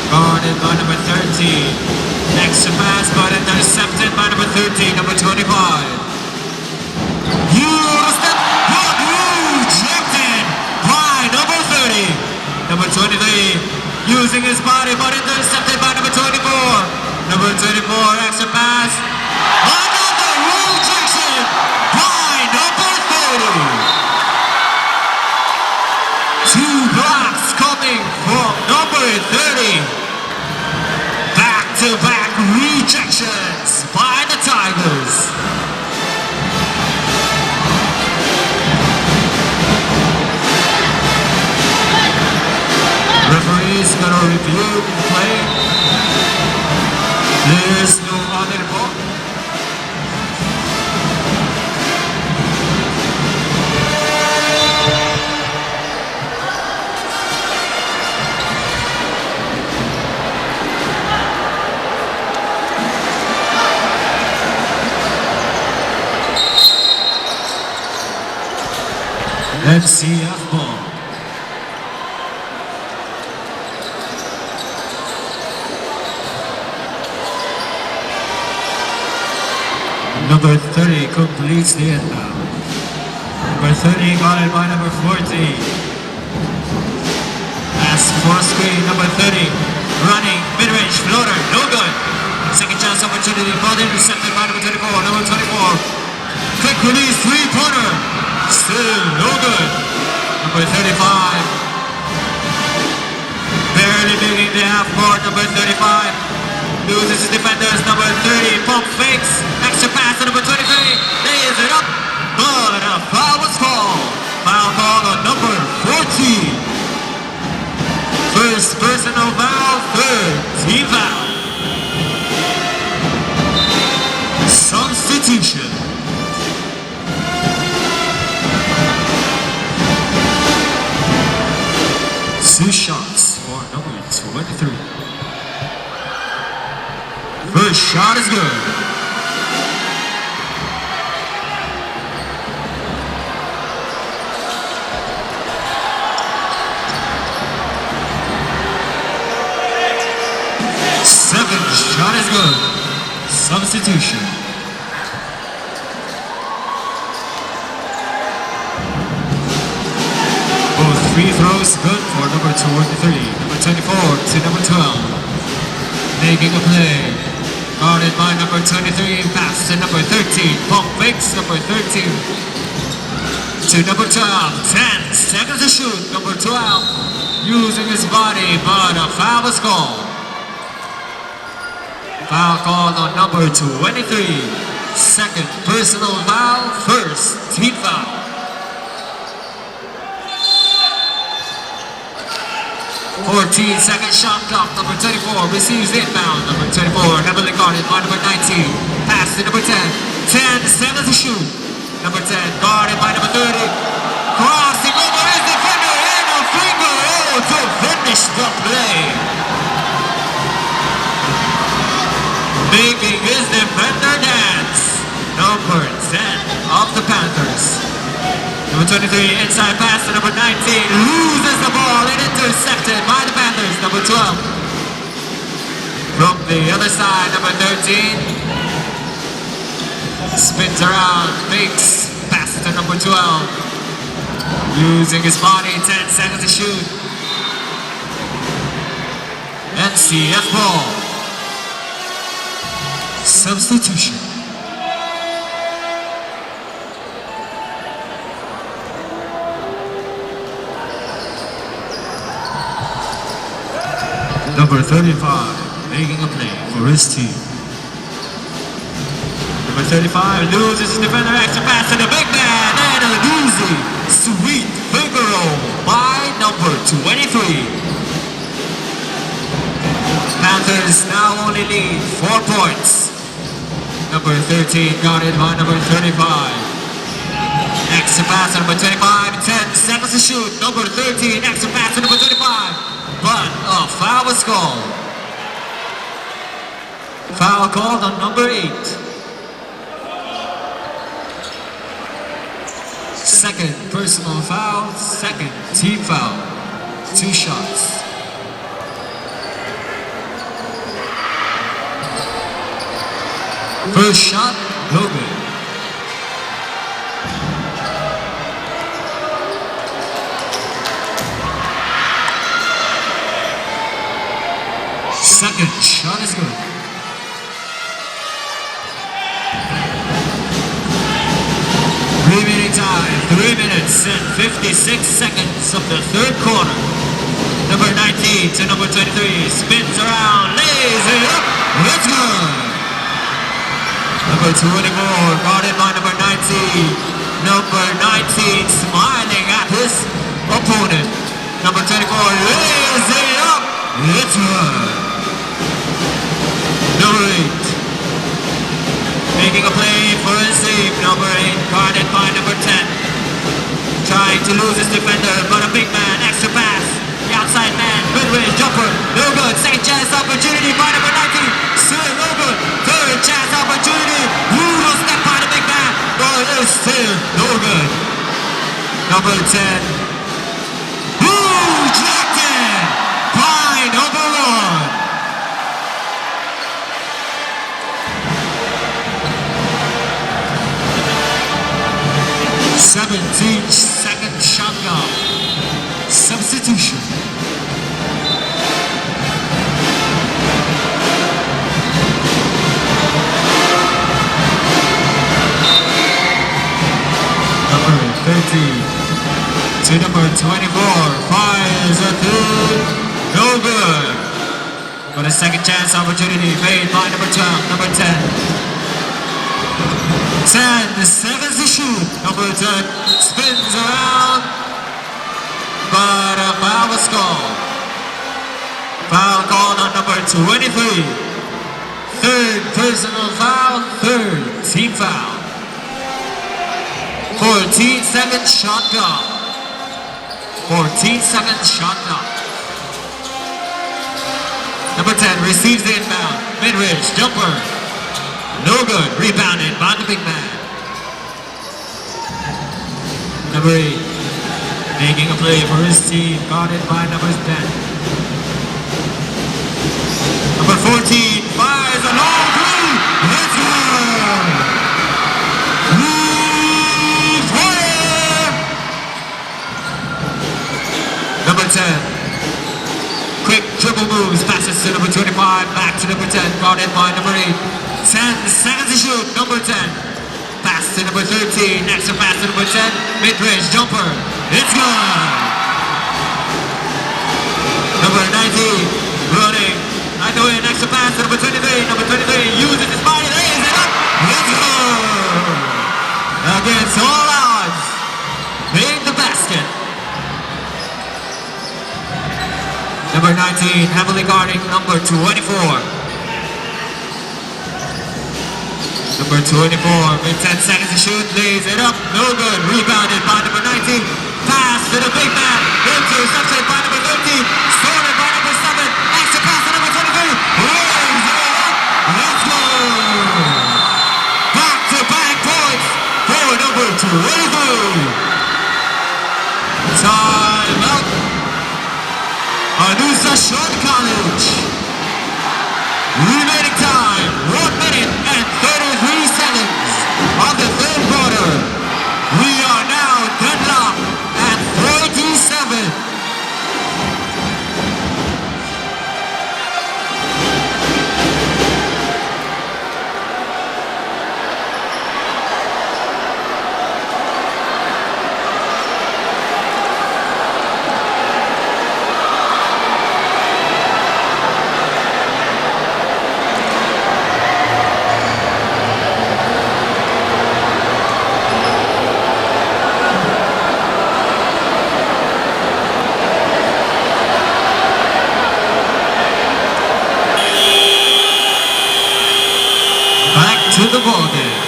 Guarded by number 13. Extra pass but intercepted by number 13, number 25. Rejected by number 30. Number 23 using his body but intercepted by number 24. Number 24 extra pass. Another rejection by number 30. 2 blocks coming from number 30. Back-to-back rejections by the Tigers. Referees gonna review the play. There's no other ball. NCF ball. Number 30 completes the inbound. Number 30 guarded by number 40. Pass for a screen, number 30. Running, mid-range, floater, no good. Second chance opportunity, ball intercepted by number 24, number 24. Quick release, three-pointer. Still no good. Number 35. Barely making the half court, number 35. Loses his defenders, number 30. Pump fakes, extra pass to number 23. Lays it up, but a foul was called. Foul called on number 14. First personal foul, third team foul. Substitution. Two shots for number 23. First shot is good. Second shot is good. Substitution. Both free throws good for number 23. Number 24 to number 12. Making a play. Guarded by number 23. Pass to number 13. Pump fakes number 13. To number 12. 10 seconds to shoot. Number 12. Using his body, but a foul was called. Foul called on number 23. Second personal foul, first team foul. 14-second shot clock, number 24 receives inbound, number 24 heavily guarded by number 19. Pass to number 10, 10 seconds to shoot. Number 10 guarded by number 30. Crossing over his defender and a finger roll to finish the play. Making his defender dance, number 10 of the Panthers. Number 23 inside pass to number 19, loses the ball and intercepted by the Panthers. Number 12. From the other side, number 13. Spins around, makes pass to number 12. Using his body, 10 seconds to shoot. NCF ball. Substitution. Number 35, making a play for his team. Number 35 loses his defender, extra pass to the big man, and an easy, sweet finger roll by number 23. Panthers now only lead 4 points. Number 13 guarded by number 35. Extra pass to number 25, 10 seconds to shoot. Number 13, extra pass to number 25. But a foul was called. Foul called on number 8. Second personal foul, second team foul. 2 shots. First shot, no good. Second shot is good. Remaining time, 3 minutes and 56 seconds of the third quarter. Number 19 to number 23, spins around, lays it up, it's good. Number 24, guarded by number 19. Number 19 smiling at his opponent. Number 24 lays it up, it's good. Number 8, making a play for his team. Number 8, guarded by number 10. Trying to lose his defender, but a big man, extra pass. The outside man, mid-range jumper, no good. Second chance opportunity by number 19, still no good. Third chance opportunity, brutal step by the big man, but it's still no good. Number 10, rejected by number 1. 17 to number 24. Fires a three. No good. But a second chance opportunity made by number 12, number 10. 10 seconds to shoot. Number 10 spins around, but a foul was called. Foul called on number 23. Third personal foul, third team foul. 14 seconds shot clock. 14 seconds shot clock. Number 10 receives the inbound. Mid-range jumper. No good. Rebounded by the big man. Number 8 making a play for his team. Guarded by number 10. Number 14 fires a long three. Let's go! Number 10. Quick dribble moves, passes to number 25, back to number 10, guarded by number 8. 10 seconds to shoot, number 10. Pass to number 13, next to pass to number 10, mid-range jumper. It's good! Number 19, running. Right away, next to pass to number 23. Number 23 uses his body, lays it up. Let's go! Against all odds, made the basket. Number 19, heavily guarding number 24. Number 24, with 10 seconds to shoot, lays it up, no good. Rebounded by number 19. Pass to the big man, intercepted by number 13. Stolen by number 7. Extra pass to number 23. Lays it up, let's go! Back-to-back points for number 23. Time out. Annunciation College. Remaining time, 1 minute and 33 seconds of the third quarter. We are now deadlocked at 47. To the ball game.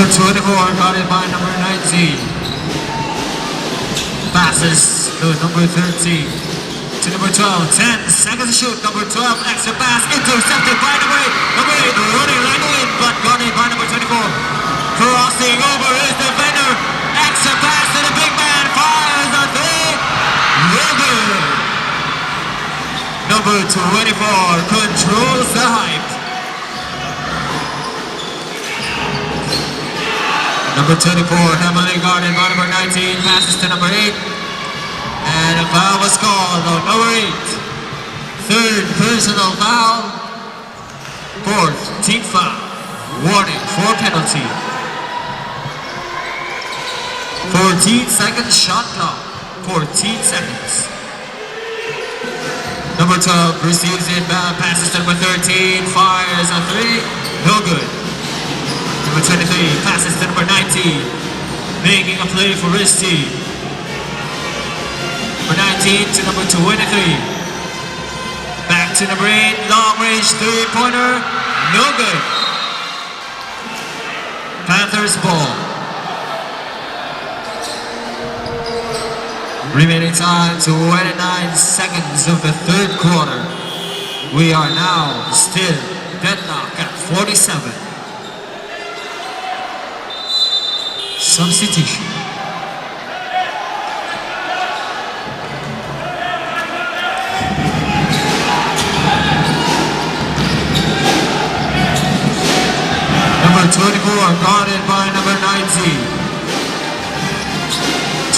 Number 24 guarded by number 19. Passes to number 13. To number 12. 10 seconds to shoot. Number 12 extra pass. Intercepted by number 8. Number 8 running right in, but guarded by number 24. Crossing over his defender. Extra pass to the big man. Fires a three. No good. Number 24 controls the hype. Number 24, heavily guarded by number 19, passes to number 8. And a foul was called on number 8. Third personal foul. Fourth team foul. Warning for penalty. 14 seconds shot clock. 14 seconds. Number 12 receives the inbound, passes to number 13, fires a three. No good. Number 23 passes to number 19, making a play for his team. Number 19 to number 23. Back to number 8, long range three-pointer, no good. Panthers ball. Remaining time, 29 seconds of the third quarter. We are now still deadlock at 47. Substitution. 24, guarded by number 19.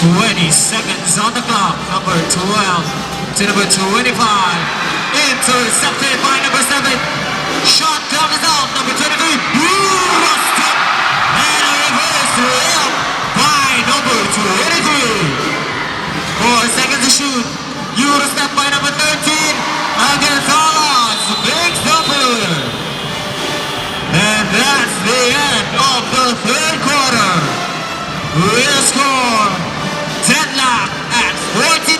20 seconds on the clock. Number 12 to number 25. Intercepted by number 7. Shot clock is off. Number 23. Lost it. And a reverse layup by number 23. 4 seconds to shoot. Eurostep by number 13. Against all odds. Big double. And that's the end of the third quarter. With a score deadlock at 49.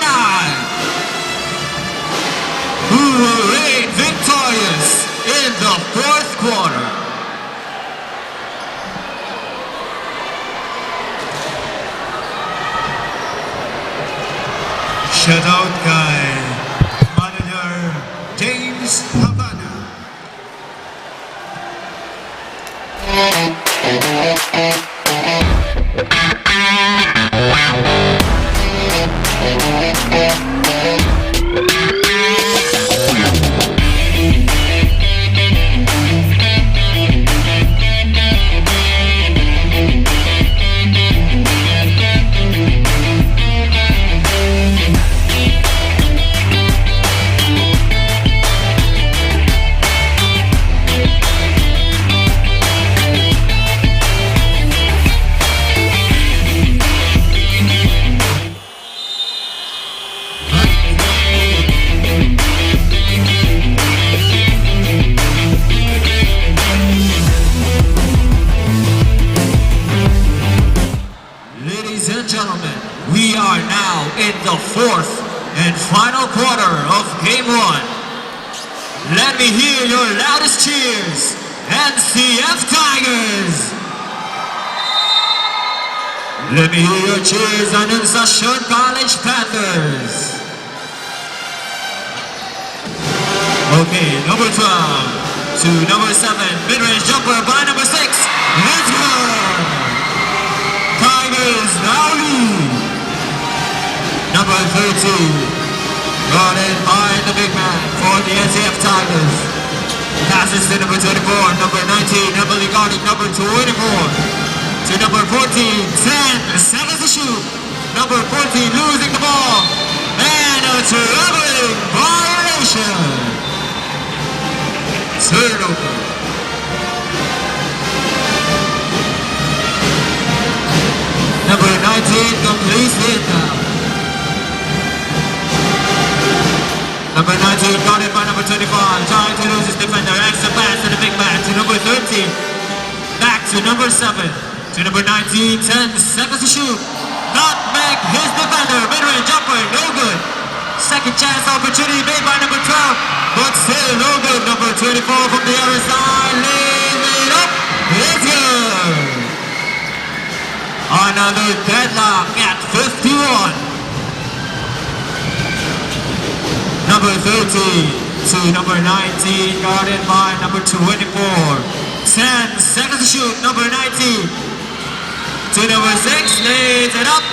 Who will reign victorious in the fourth quarter? Shoutout kay Manager James Habana. Ladies and gentlemen, we are now in the fourth and final quarter of Game 1. Let me hear your loudest cheers, NCF Tigers! Let me hear your cheers, Annunciation College Panthers! Okay, number 12 to number 7, mid-range jumper by number 6, let's go! Tigers now lead. Number 13, guarded by the big man for the NCF Tigers. Passes to number 24, number 19, heavily guarding number 24. To number 14, 10 seconds to shoot. Number 14 losing the ball. And a traveling violation. Turnover. Number 19 completes the inbound. Number 19 guarded by number 25, trying to lose his defender. Extra pass to the big man to number 13. Back to number 7. To number 19, 10 seconds to shoot. Not make his defender. Mid-range jumper, no good. Second chance opportunity made by number 12, but still no good. Number 24 from the other side, leave it up. It's good. Another deadlock at 51. Number 13 to number 19, guarded by number 24. 10 seconds to shoot. Number 19 to number 6, lays it up.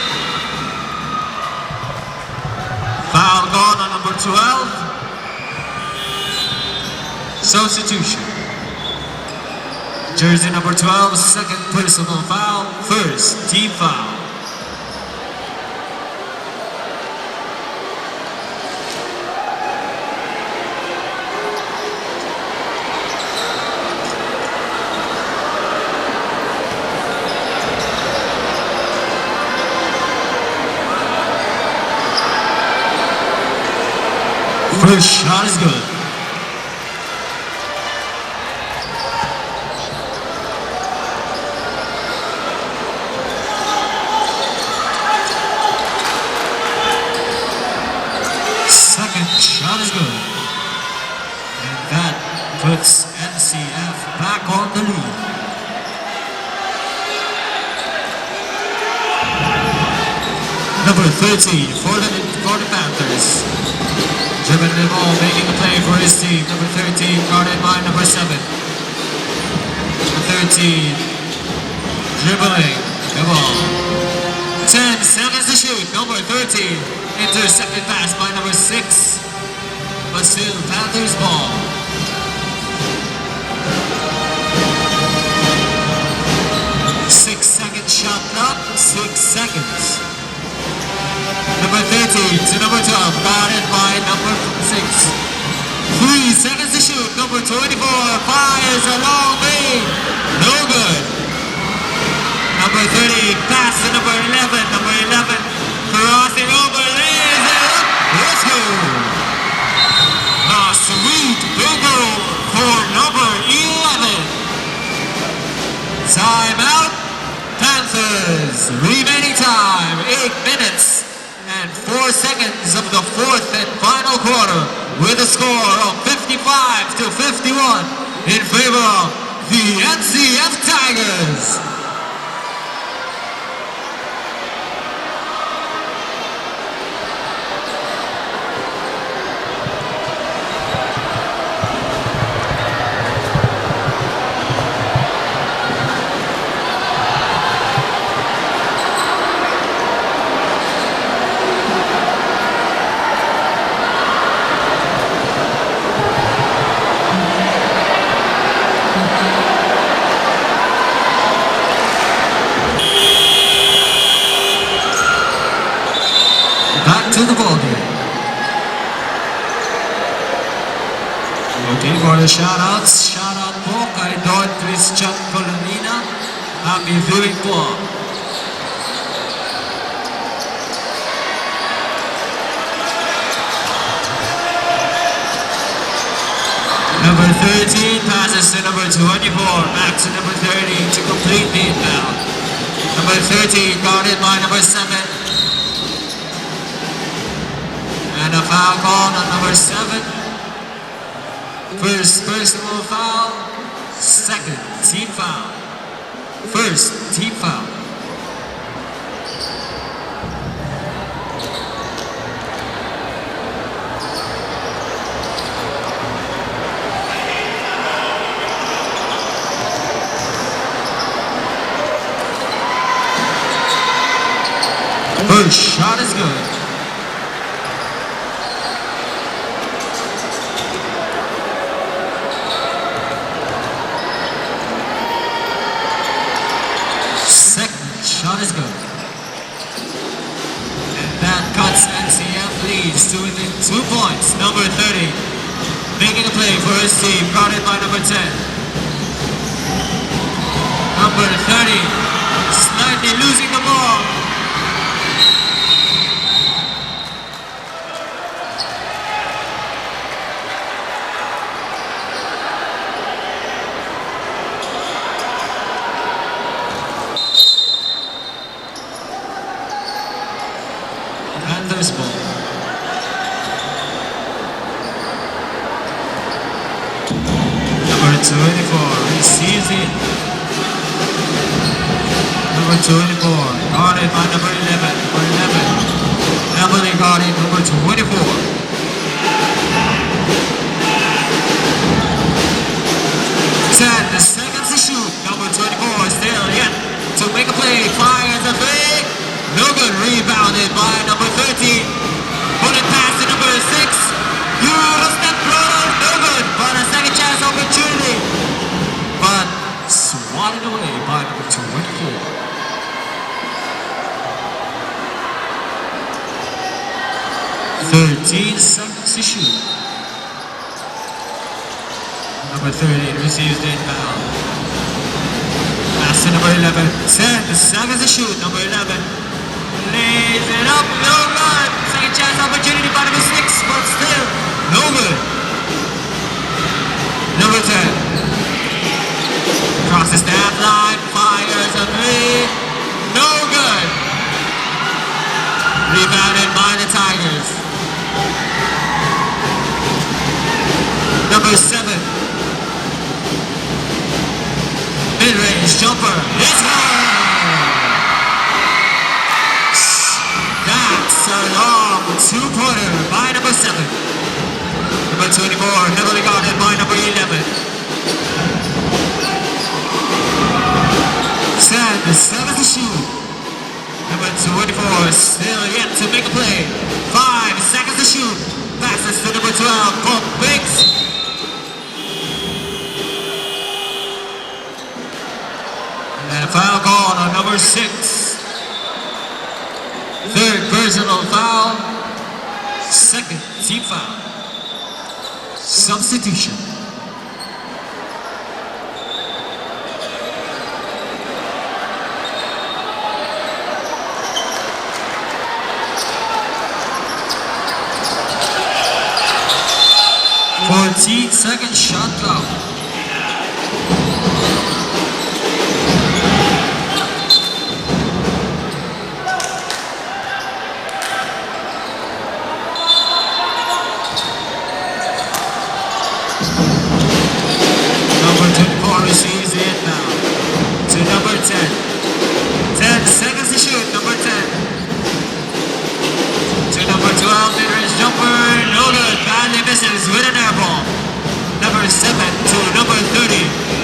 Foul called on number 12. Substitution. Jersey number 12, second personal foul, first team foul. First shot is good. Shot is good. And that puts NCF back on the lead. Number 13 for the Panthers. Dribbling the ball, making a play for his team. Number 13 guarded by number 7. Number 13 dribbling the ball. 10 seconds to shoot. Number 13 intercepted pass by number 6. But still, Panthers ball. seconds. Number 13 to number 12, guarded by number 6. 3 seconds to shoot. Number 24 fires a long range. No good. Number 30, pass to number 11. Number 11, crossing over, lays it up. Let's go. A sweet big goal for number 11. Time out. Panthers. Remaining time, 8 minutes and 4 seconds of the fourth and final quarter, with a score of 55 to 51 in favor of the NCF Tigers. Back to the ballgame. Okay, for the shout-outs. Shout-out po kay Don Christian Colonina. Happy viewing po. Number 13 passes to number 24. Back to number 30 to complete the inbound. Number 13 guarded by number 7. And a foul called on number 7. First personal foul. Second team foul. First team foul. First shot is good. Shot is good. And that cuts NCF leads to within 2 points. Number 30 making a play for his team, guarded by number 10. Number 30 slightly losing the ball. Panthers ball. Number 24 receives it. Number 24 guarded by number 11. Number 11 heavily guarded number 24. The seconds to shoot. Number 24 still yet to make a play. Fires a big. No good. Rebounded by number 13. Bullet pass to number 6. Step brother. No good. But a second chance opportunity. But swatted away by number 24. Seconds to shoot. Number 13 receives the inbound. Pass to number 11. 10 seconds to shoot. Number 11 lays it up. No good. Second chance opportunity by number 6, but still no good. Number 10 crosses the half line. Fires a 3. No good. Rebounded by the Tigers. Number 7. Mid-range jumper. It's good! That's a long two-pointer by number 7. Number 24 heavily guarded by number 11. The 7 to shoot. Number 24 still yet to make a play. 5 seconds to shoot. Passes to number 12. Pump Biggs. And a foul call on number 6. Third personal foul. Second team foul. Substitution. Second shot clock. Number 24 receives it now to number 10. 10 seconds to shoot, number 10. To number 12, mid-range jumper, no good, badly misses with an air ball. Number 7 to number 30.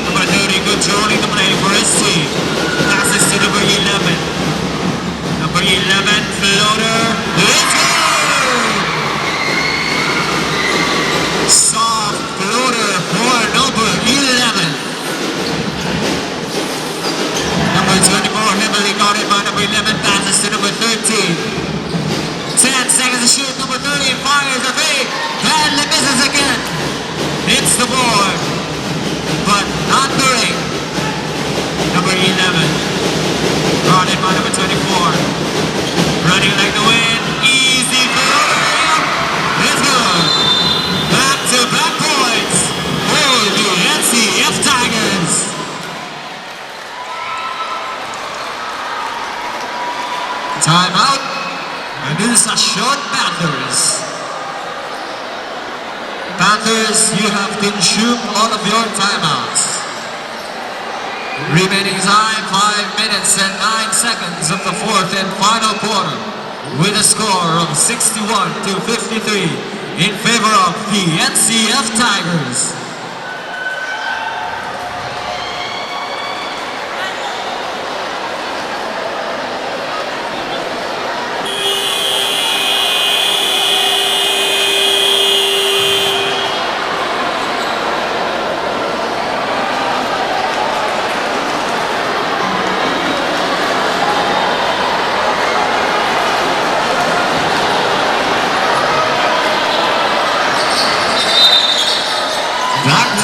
Number 30 controlling the play for his team. Passes to number 11. Number 11, floater. Let's go! Soft floater for number 11. Number 24, heavily guarded by number 11. Passes to number 13. 10 seconds to shoot. Number 30 fires a three. Badly misses again. Hits the board, but not the ring. Number 11, guarded by number 24. Running like the wind, easy floater. It's good. Back-to-back points for the NCF Tigers. Timeout. Annunciation Panthers. Panthers, you have consumed all of your timeouts. Remaining time, 5 minutes and 9 seconds of the fourth and final quarter, with a score of 61 to 53 in favor of the NCF Tigers.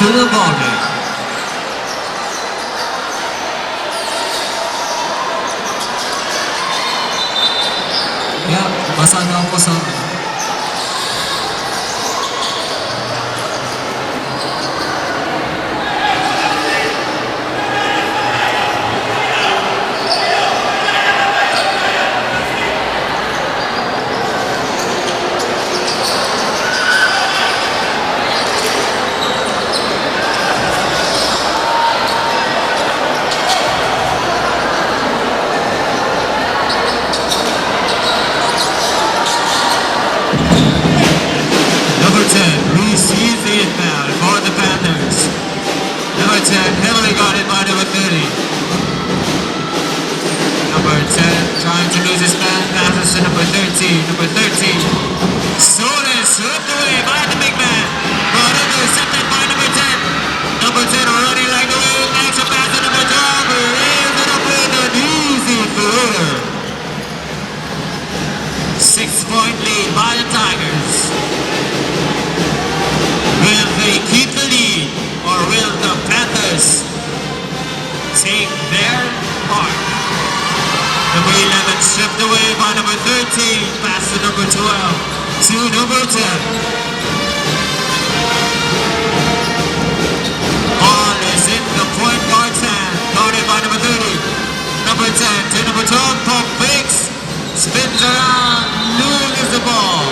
To the ballgame. Yeah, masana ako sa heavily guarded by number 30. Number 10 trying to lose his man, passes to number 13. Number 13, Solis swept away by the big man. Brought intercepted by number 10. Number 10 running like the wind. Extra pass to number 12. Raised it up with an easy floater. 6-point lead by the Tigers. Will they keep the lead, or will the Panthers take their part? Number 11 stripped away by number 13. Pass to number 12. To number 10. Ball is in the point guard's hand. Guarded by number 30. Number 10 to number 12. Pump fakes. Spins around. Loses the ball.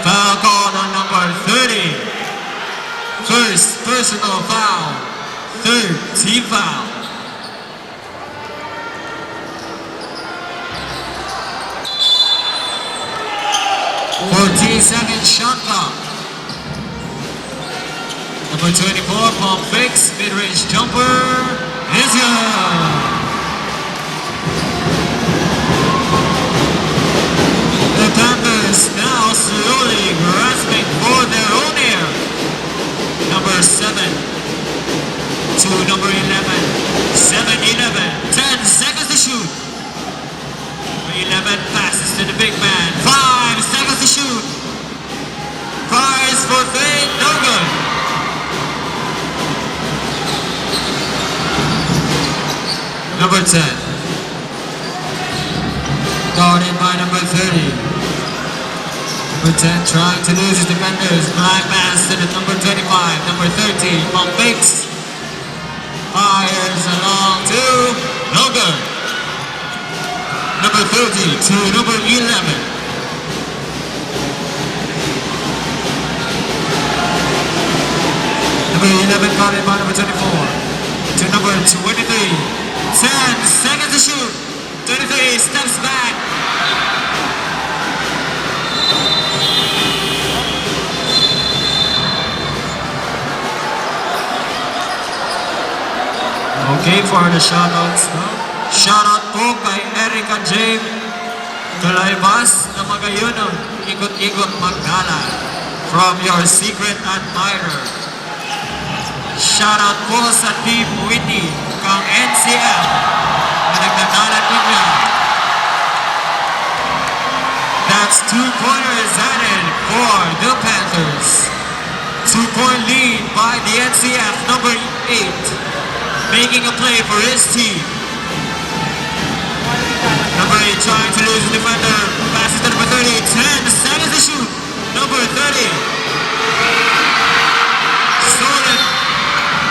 Foul called on number 30. First personal foul. Third team foul. 14-second shot clock. Number 24, pump fakes, mid-range jumper, is good. The Panthers now slowly grasping for their own air. Number 7 to number 11. 7-11. 10 seconds to shoot. 11 11 passes to the big man. 5 seconds to shoot. Fires for 3, no good. Number 10. Guarded by number 30. Number 10 trying to lose his defenders. Blind pass to the number 25. Number 13, pump fakes. Fires along to no good. Number 30 to number 11. Number 11 guarded by number 24. To number 23. 10 seconds to shoot. 23 steps back. Okay, for the shoutouts, no? Shoutout po kay Erica J. Tulaybas na magayon, ikot-ikot magdala from your secret admirer. Shoutout po sa Team Whitney kang NCF na nagdadalat ninyo. That's 2-pointers added for the Panthers. 2-point lead by the NCF, number 8. Making a play for his team. Number 8 trying to lose the defender. Passes to number 30. 10 seconds to shoot. Number 30. Stolen.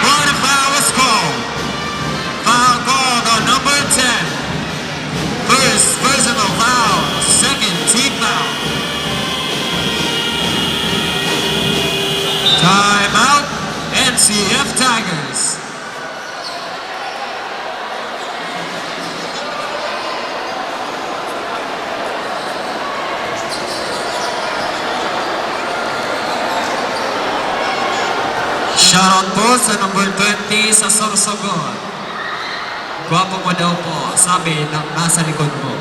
But a foul was called. Foul called on number 10. First personal foul. Second team foul. Timeout. NCF Tigers. Shoutout po sa number 20 sa Sorsogon. Gwapo mo daw po, sabi ng nasa likod mo.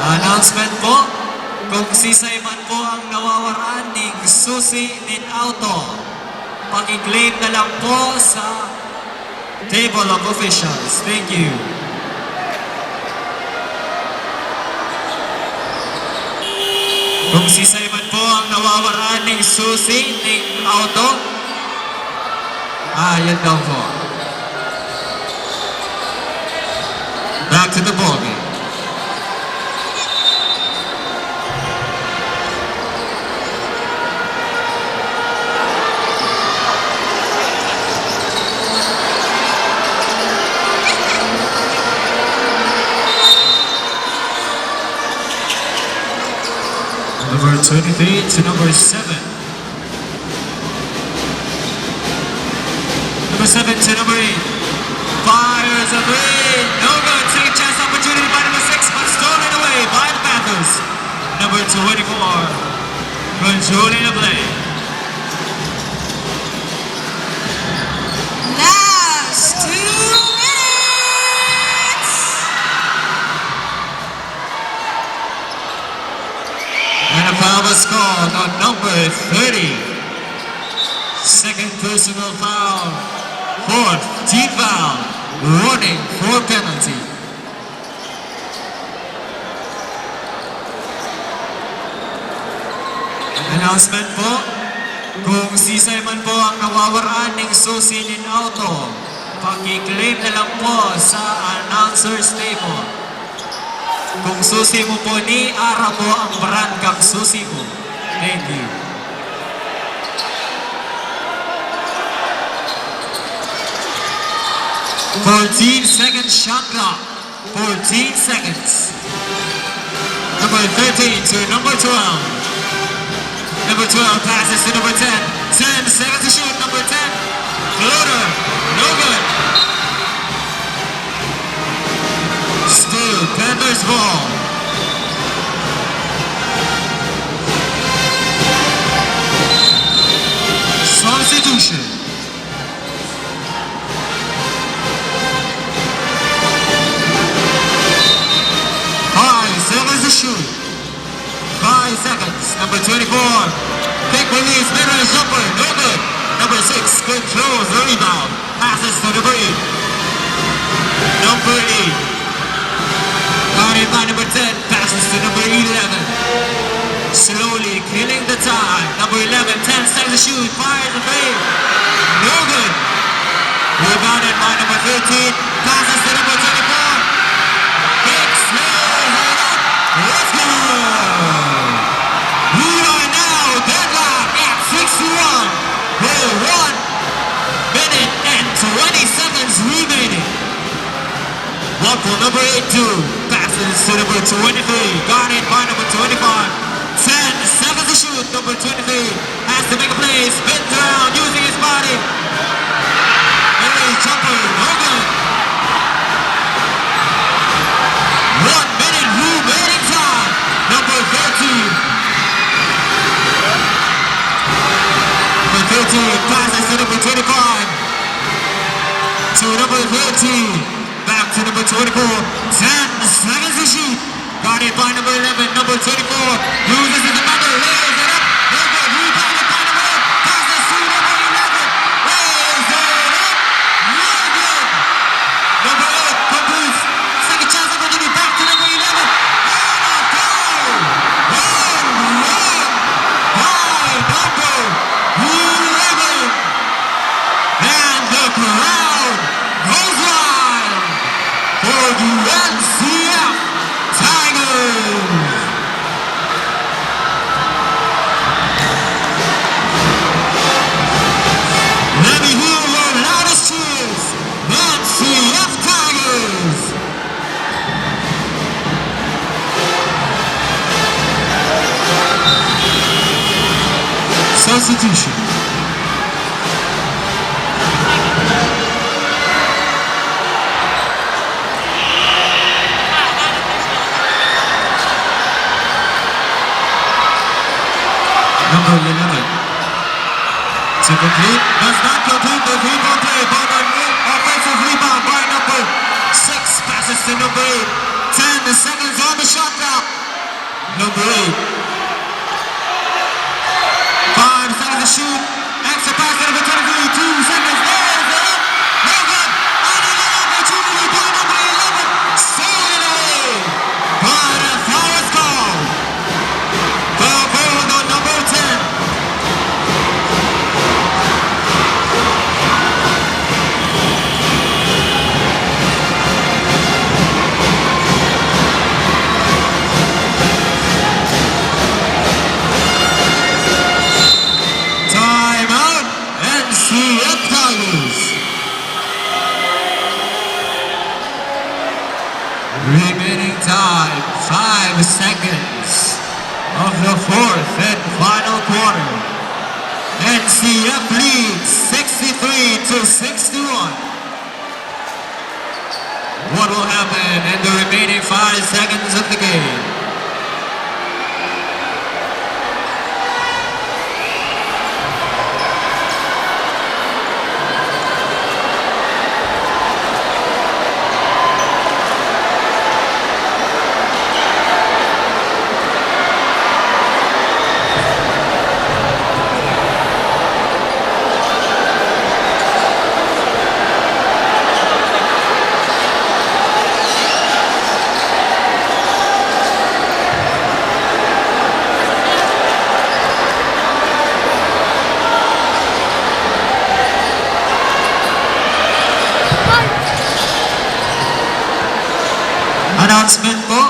Announcement po, kung sisay man po ang nawawaraan ng susi ng auto, pag-claim na lang po sa table of officials. Thank you. Kung sisay man po ang nawawaraan ng susi ng auto, yan daw po. Back to the ballgame. Number 23 to number 7. Number 7 to number 8. Fires a 3. No good. Second chance opportunity by number 6, but stolen away by the Panthers. Number 24. Controlling the play. Last 2 minutes. And a foul was called on number 30. Second personal foul. Fourth team foul. Warning for penalty. Announcement po, kung sisay man po ang nawawaraan ng susi ng auto, pag-claim na lang po sa announcer's table. Kung susi mo po ni ara mo ang brand kang susi mo. Thank you. Second shot clock. 14 seconds. Number 13 to number 12. Number 12 passes to number 10. 10 seconds to shoot. Number 10. Floater. No good. Still Panthers ball. Substitution. Shoot. 5 seconds. Number 24. Big release. Mid-range jumper. No good. Number 6 controls the rebound. Passes to number 8. Number 8. Guarded by number 10. Passes to number 11. Slowly killing the time. Number 11. 10 seconds to shoot. Fires the three. No good. Rebounded by number 13. Passes to number 24. Big slays it up. Let's go. We are now deadlocked at 61 with 1 minute and 20 seconds remaining. One for number 82. Passes to number 23. Guarded by number 25. 10 seconds to shoot. Number 23 has to make a play. Spins around using his body. Jumper, no good. 1 minute remaining time. Number 13. Number 13 passes to number 25. To number 13. Back to number 24. 10 seconds to shoot. Guarded by number 11. Number 24. Uses his number. Lays it up. No good. Rebounded by number 8. Passes to number 11. Lays it up. No good. Number 8 completes. Second chance opportunity. Back to number 11. And a foul. One by number 11. And the crowd goes wild for the NCF Tigers. Let me hear your loudest cheers. NCF Tigers. Substitution. Number 11. To complete, does not complete the three-point play, but an offensive rebound by number 6. Passes to number 8. 10 seconds on the shot clock. Number 8. 5 seconds to shoot. Extra pass to number 23. 2 seconds. There's it up. No good. Another opportunity by number 11. Stolen away. But a foul is called. Foul called on number 10. Timeout, NCF Tigers. Remaining time, 5 seconds of the 4th and final quarter. NCF leads 63-61. What will happen in the remaining 5 seconds of the game? Announcement po,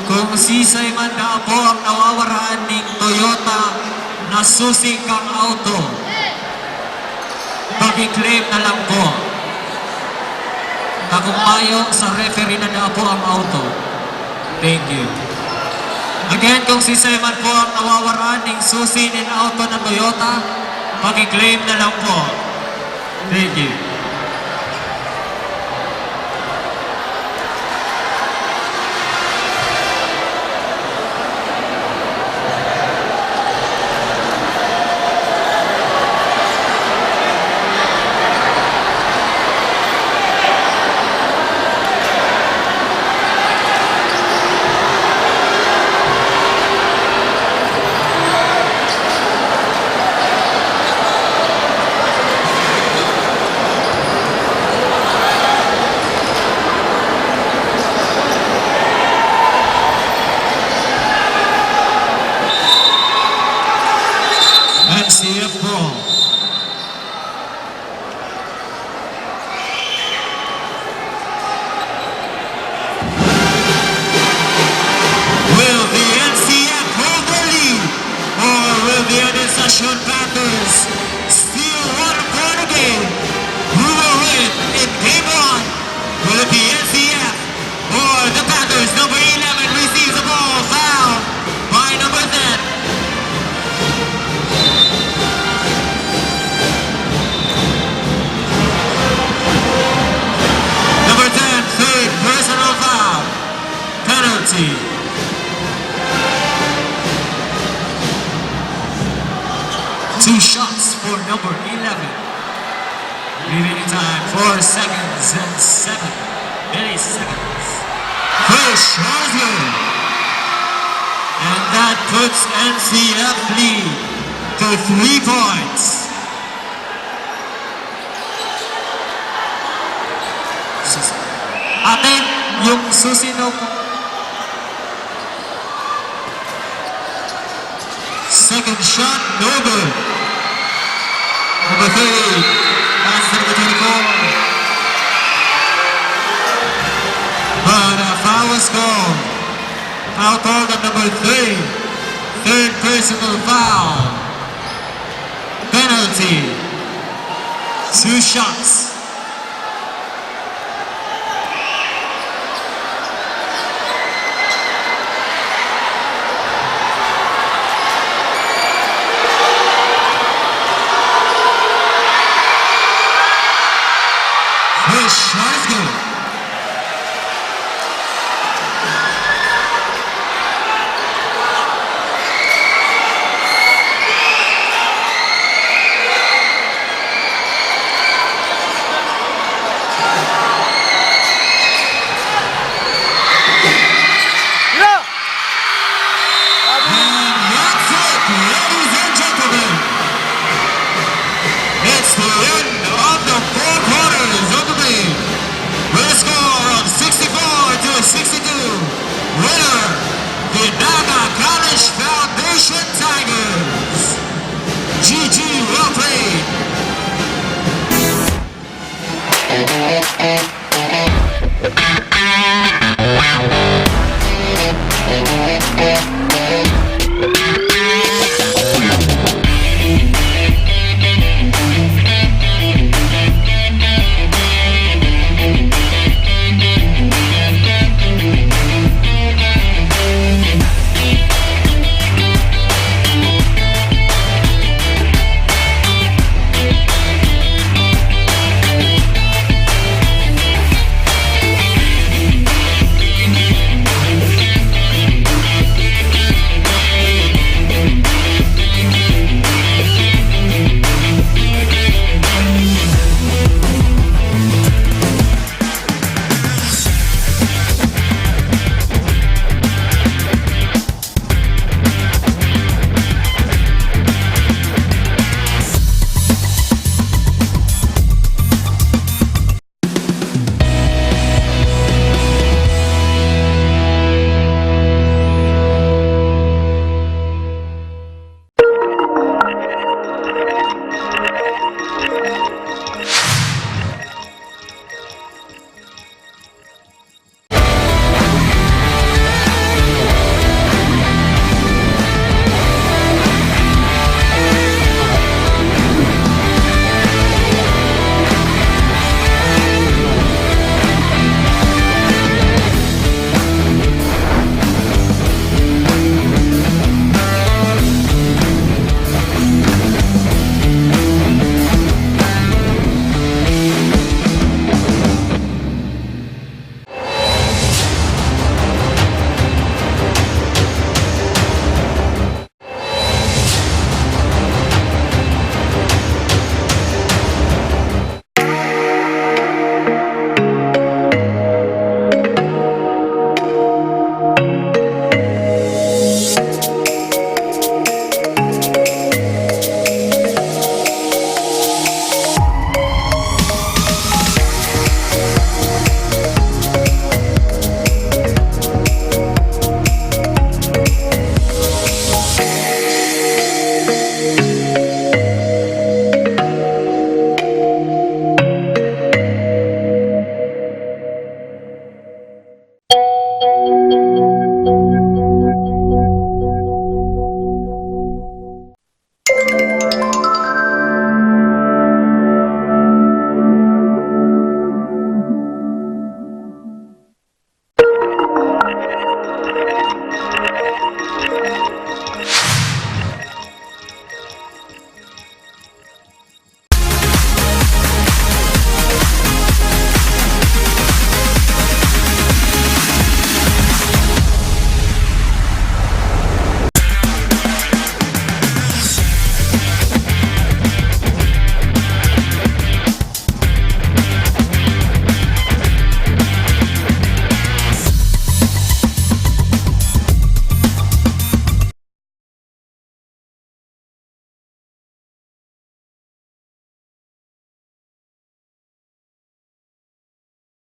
kung sisay man daw po ang nawawaraan ng Toyota na susi kang auto, pag-claim na lang po. Tagumpayo sa referee na daw po ang auto. Thank you. Again, kung sisay man po ang nawawaraan ng susi ng auto ng Toyota, pag-claim na lang po. Thank you. number 11. Remaining time 4 seconds and 7 milliseconds. First shot good. And that puts NCF lead to 3 points. Ate, yung susino po. Second shot, no good. Number 3, pass to number 24. But a foul was called. Foul called on number 3. Third personal foul. Penalty. 2 shots. Shot is good. Wow.